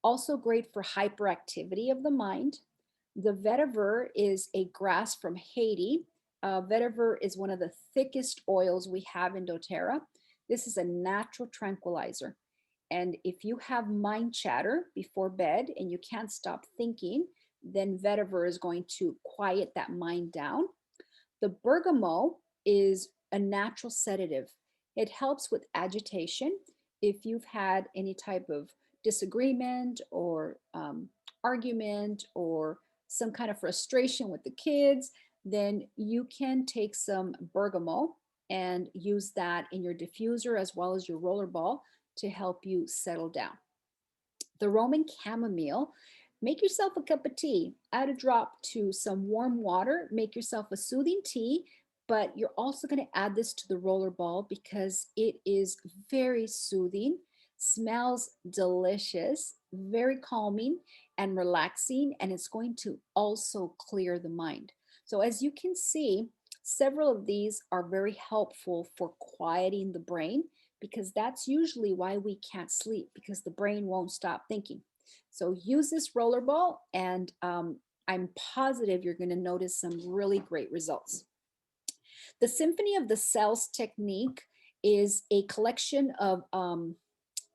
Also great for hyperactivity of the mind. The vetiver is a grass from Haiti. Vetiver is one of the thickest oils we have in doTERRA. This is a natural tranquilizer. And if you have mind chatter before bed and you can't stop thinking, then vetiver is going to quiet that mind down. The bergamot is a natural sedative. It helps with agitation. If you've had any type of disagreement or argument or some kind of frustration with the kids, then you can take some bergamot and use that in your diffuser as well as your roller ball to help you settle down. The Roman chamomile, make yourself a cup of tea, add a drop to some warm water, make yourself a soothing tea, but you're also going to add this to the roller ball because it is very soothing, smells delicious, very calming and relaxing, and it's going to also clear the mind. So as you can see, several of these are very helpful for quieting the brain, because that's usually why we can't sleep, because the brain won't stop thinking. So use this rollerball, and I'm positive you're going to notice some really great results. The Symphony of the Cells technique is a collection of,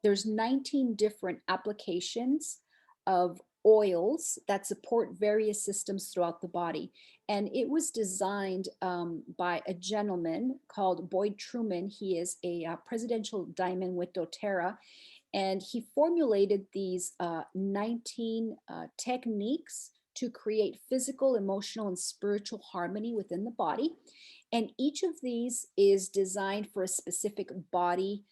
there's 19 different applications of oils that support various systems throughout the body. And it was designed by a gentleman called Boyd Truman. He is a presidential diamond with doTERRA. And he formulated these 19 techniques to create physical, emotional, and spiritual harmony within the body. And each of these is designed for a specific body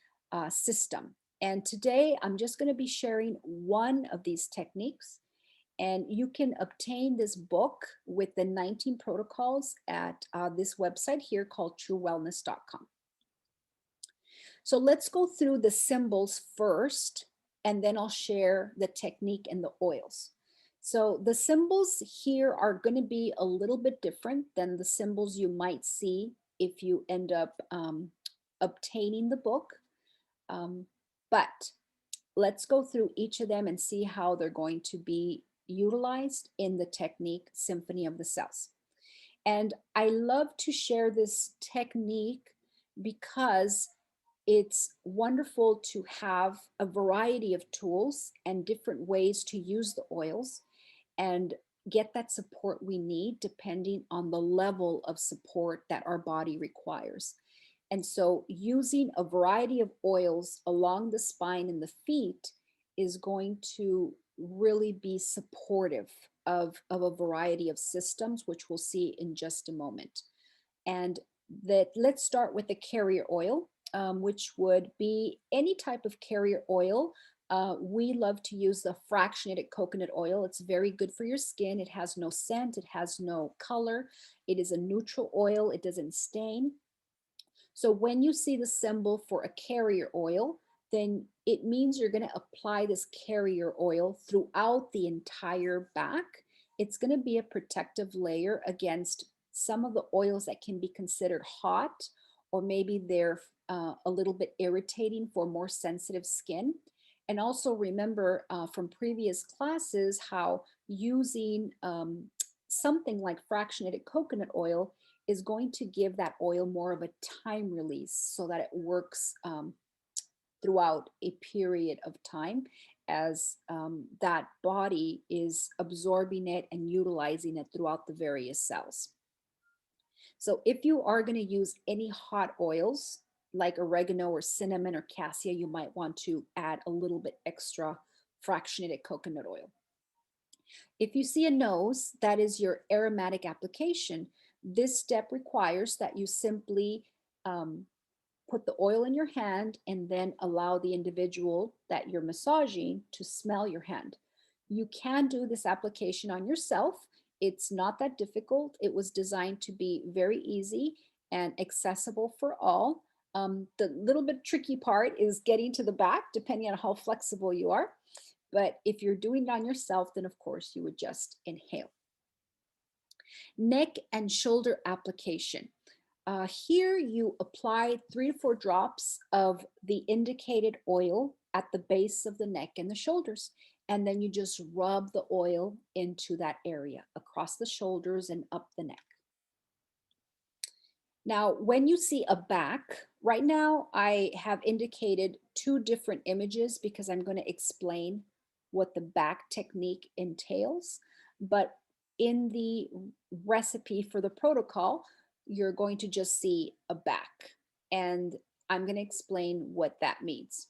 system. And today I'm just going to be sharing one of these techniques. And you can obtain this book with the 19 protocols at this website here called truewellness.com. So let's go through the symbols first, and then I'll share the technique and the oils. So the symbols here are going to be a little bit different than the symbols you might see if you end up obtaining the book. But let's go through each of them and see how they're going to be utilized in the technique Symphony of the Cells. And I love to share this technique because it's wonderful to have a variety of tools and different ways to use the oils and get that support we need depending on the level of support that our body requires. And so using a variety of oils along the spine and the feet is going to really be supportive of a variety of systems, which we'll see in just a moment. And let's start with the carrier oil, which would be any type of carrier oil. We love to use the fractionated coconut oil. It's very good for your skin. It has no scent. It has no color. It is a neutral oil. It doesn't stain. So when you see the symbol for a carrier oil, then it means you're going to apply this carrier oil throughout the entire back. It's going to be a protective layer against some of the oils that can be considered hot, or maybe they're a little bit irritating for more sensitive skin. And also remember from previous classes how using something like fractionated coconut oil is going to give that oil more of a time release so that it works throughout a period of time as that body is absorbing it and utilizing it throughout the various cells. So if you are going to use any hot oils like oregano or cinnamon or cassia, you might want to add a little bit extra fractionated coconut oil. If you see a nose, that is your aromatic application. This step requires that you simply put the oil in your hand and then allow the individual that you're massaging to smell your hand. You can do this application on yourself. It's not that difficult. It was designed to be very easy and accessible for all. The little bit tricky part is getting to the back, depending on how flexible you are. But if you're doing it on yourself, then of course you would just inhale. Neck and shoulder application. Here you apply 3 to 4 drops of the indicated oil at the base of the neck and the shoulders. And then you just rub the oil into that area across the shoulders and up the neck. Now, when you see a back, right now I have indicated 2 different images because I'm going to explain what the back technique entails. But in the recipe for the protocol, you're going to just see a back. And I'm going to explain what that means.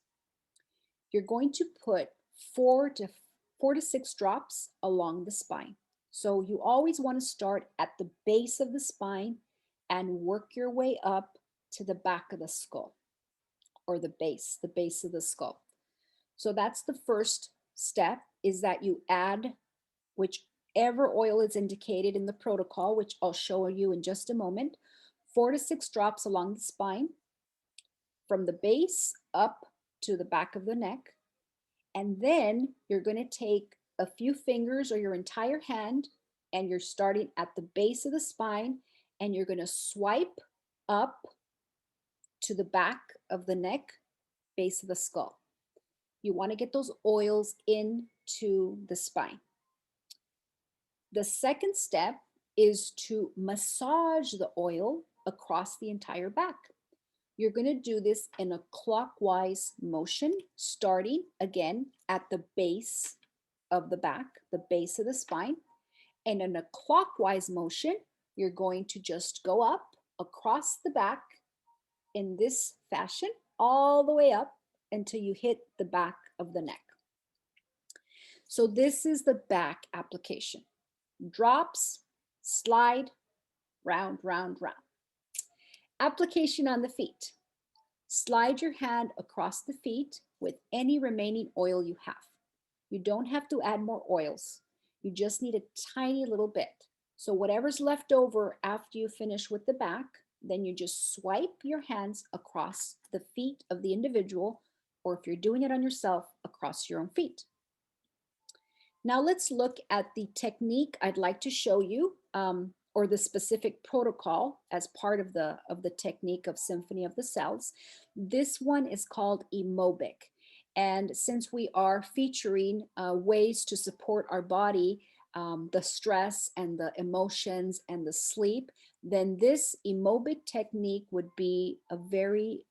You're going to put 4 to 6 drops along the spine. So you always want to start at the base of the spine and work your way up to the back of the skull, or the base of the skull. So that's the first step, is that you add whichever oil is indicated in the protocol, which I'll show you in just a moment, 4 to 6 drops along the spine, from the base up to the back of the neck. And then you're going to take a few fingers or your entire hand, and you're starting at the base of the spine, and you're going to swipe up to the back of the neck, base of the skull. You want to get those oils into the spine. The second step is to massage the oil across the entire back. You're going to do this in a clockwise motion, starting again at the base of the back, the base of the spine. And in a clockwise motion, you're going to just go up across the back in this fashion, all the way up until you hit the back of the neck. So this is the back application. Drops, slide, round, round, round. Application on the feet. Slide your hand across the feet with any remaining oil you have. You don't have to add more oils. You just need a tiny little bit. So whatever's left over after you finish with the back, then you just swipe your hands across the feet of the individual, or if you're doing it on yourself, across your own feet. Now let's look at the technique I'd like to show you, or the specific protocol as part of the technique of Symphony of the Cells. This one is called Immobic. And since we are featuring ways to support our body, the stress and the emotions and the sleep, then this Immobic technique would be a very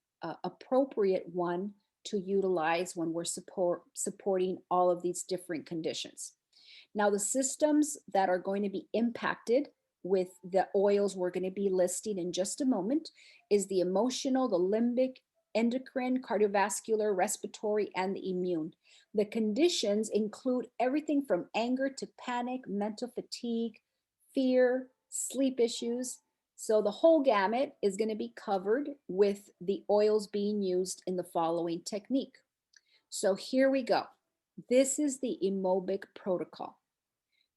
appropriate one to utilize when we're supporting all of these different conditions. Now, the systems that are going to be impacted with the oils we're going to be listing in just a moment is the emotional, the limbic, endocrine, cardiovascular, respiratory, and the immune. The conditions include everything from anger to panic, mental fatigue, fear, sleep issues. So the whole gamut is going to be covered with the oils being used in the following technique. So here we go. This is the Immobic Protocol.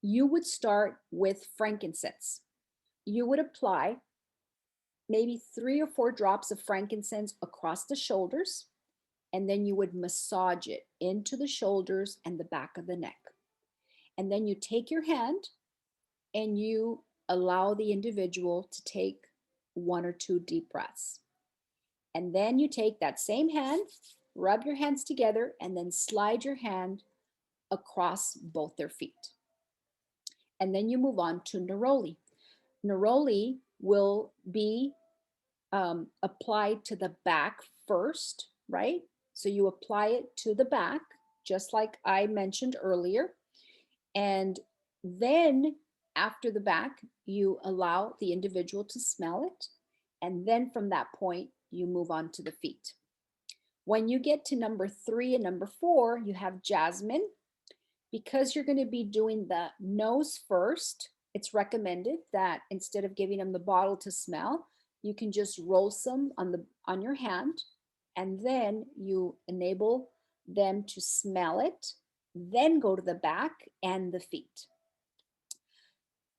You would start with frankincense. You would apply maybe 3 or 4 drops of frankincense across the shoulders, and then you would massage it into the shoulders and the back of the neck. And then you take your hand and you allow the individual to take 1 or 2 deep breaths. And then you take that same hand, rub your hands together, and then slide your hand across both their feet. and then you move on to Neroli. Neroli will be applied to the back first, right? So you apply it to the back, just like I mentioned earlier. And then after the back, you allow the individual to smell it. And then from that point, you move on to the feet. When you get to number 3 and number 4, you have jasmine. Because you're going to be doing the nose first, it's recommended that instead of giving them the bottle to smell, you can just roll some on your hand, and then you enable them to smell it, then go to the back and the feet.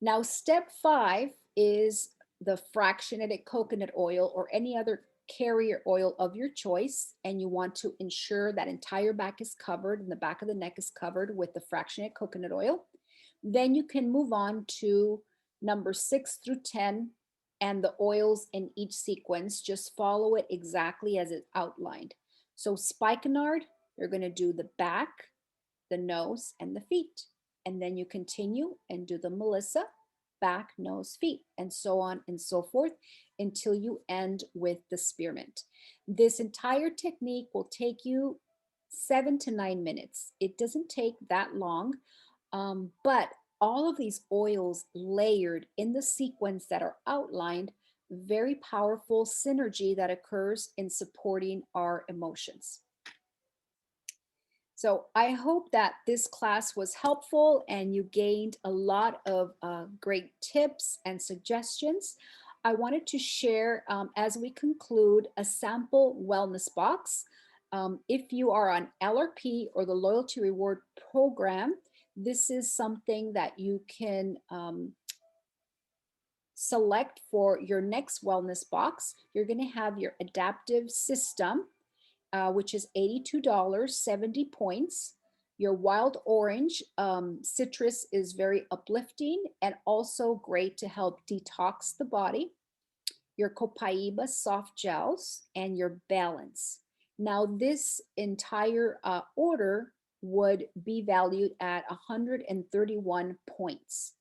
Now, step 5 is the fractionated coconut oil or any other carrier oil of your choice, and you want to ensure that entire back is covered and the back of the neck is covered with the fractionated coconut oil. Then you can move on to number 6 through 10 and the oils in each sequence. Just follow it exactly as it's outlined. So spikenard, you're going to do the back, the nose, and the feet. And then you continue and do the Melissa, back, nose, feet, and so on and so forth until you end with the spearmint. This entire technique will take you 7 to 9 minutes. It doesn't take that long, but all of these oils layered in the sequence that are outlined, very powerful synergy that occurs in supporting our emotions. So I hope that this class was helpful and you gained a lot of great tips and suggestions. I wanted to share, as we conclude, a sample wellness box. If you are on LRP or the Loyalty Reward Program, this is something that you can select for your next wellness box. You're going to have your adaptive system, which is $82, 70 points. Your wild orange citrus is very uplifting and also great to help detox the body. Your copaiba soft gels and your balance. Now this entire order would be valued at 131 points,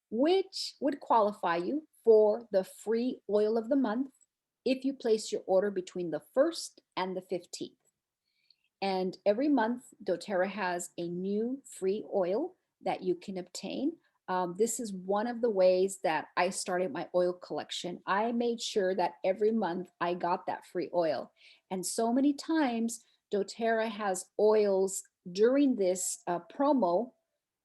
which would qualify you for the free oil of the month if you place your order between the 1st and the 15th. And every month, doTERRA has a new free oil that you can obtain. This is one of the ways that I started my oil collection. I made sure that every month I got that free oil. And so many times, doTERRA has oils during this promo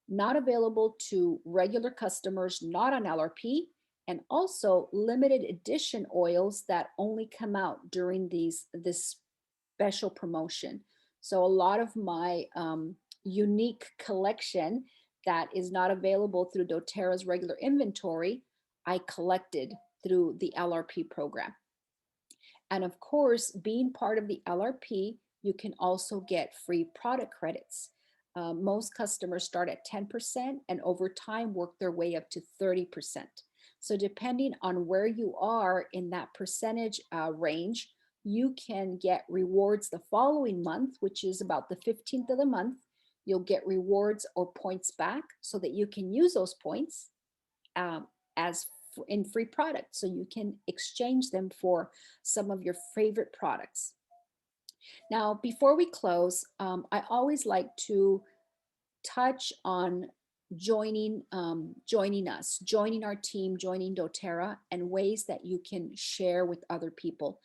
not available to regular customers, not on LRP, and also limited edition oils that only come out during this special promotion. So a lot of my unique collection that is not available through doTERRA's regular inventory, I collected through the LRP program. And of course, being part of the LRP, you can also get free product credits. Most customers start at 10% and over time work their way up to 30%. So depending on where you are in that percentage range, you can get rewards the following month, which is about the 15th of the month. You'll get rewards or points back so that you can use those points as in free products. So you can exchange them for some of your favorite products. Now, before we close, I always like to touch on joining us, joining our team, joining doTERRA, and ways that you can share with other people.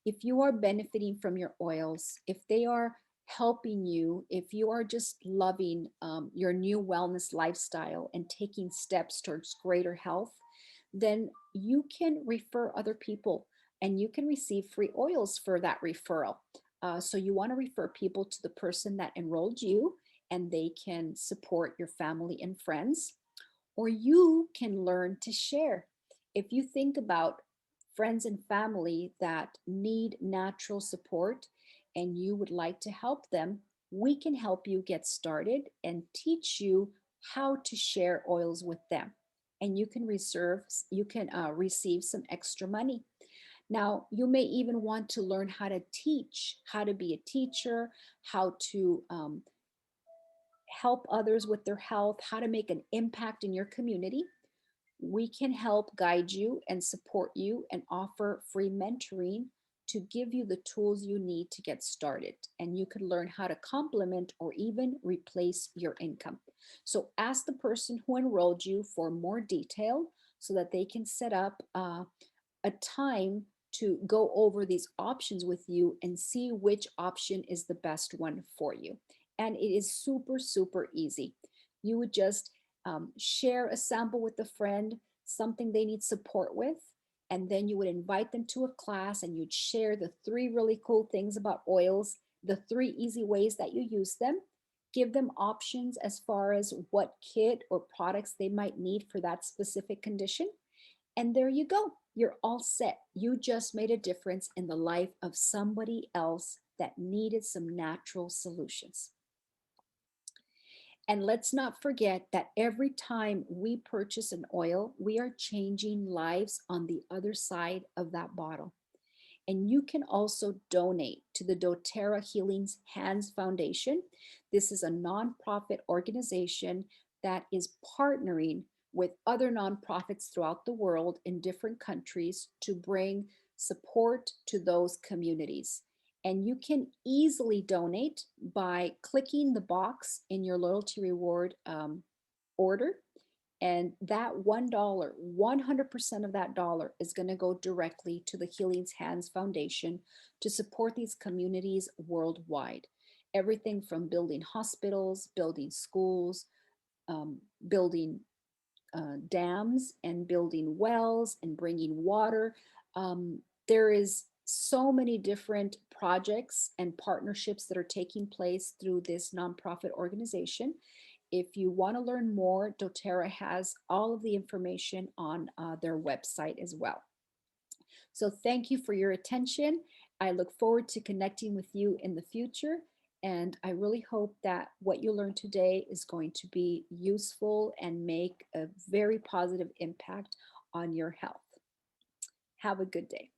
If you are benefiting from your oils, if they are helping you, if you are just loving your new wellness lifestyle and taking steps towards greater health, then you can refer other people and you can receive free oils for that referral. So you want to refer people to the person that enrolled you, and they can support your family and friends, or you can learn to share. If you think about friends and family that need natural support and you would like to help them, we can help you get started and teach you how to share oils with them. And you can receive some extra money. Now, you may even want to learn how to teach, how to be a teacher, how to help others with their health, how to make an impact in your community, we can help guide you and support you and offer free mentoring to give you the tools you need to get started. And you can learn how to complement or even replace your income. So ask the person who enrolled you for more detail so that they can set up a time to go over these options with you and see which option is the best one for you. And it is super, super easy. You would just share a sample with a friend, something they need support with, and then you would invite them to a class and you'd share the 3 really cool things about oils, the 3 easy ways that you use them, give them options as far as what kit or products they might need for that specific condition. And there you go. You're all set. You just made a difference in the life of somebody else that needed some natural solutions. And let's not forget that every time we purchase an oil, we are changing lives on the other side of that bottle. And you can also donate to the doTERRA Healing's Hands Foundation. This is a nonprofit organization that is partnering with other nonprofits throughout the world in different countries to bring support to those communities. And you can easily donate by clicking the box in your loyalty reward order. And that $1, 100% of that dollar is going to go directly to the Healing's Hands Foundation to support these communities worldwide. Everything from building hospitals, building schools, building dams and building wells and bringing water. There is so many different projects and partnerships that are taking place through this nonprofit organization. If you want to learn more, doTERRA has all of the information on their website as well. So thank you for your attention. I look forward to connecting with you in the future. And I really hope that what you learned today is going to be useful and make a very positive impact on your health. Have a good day.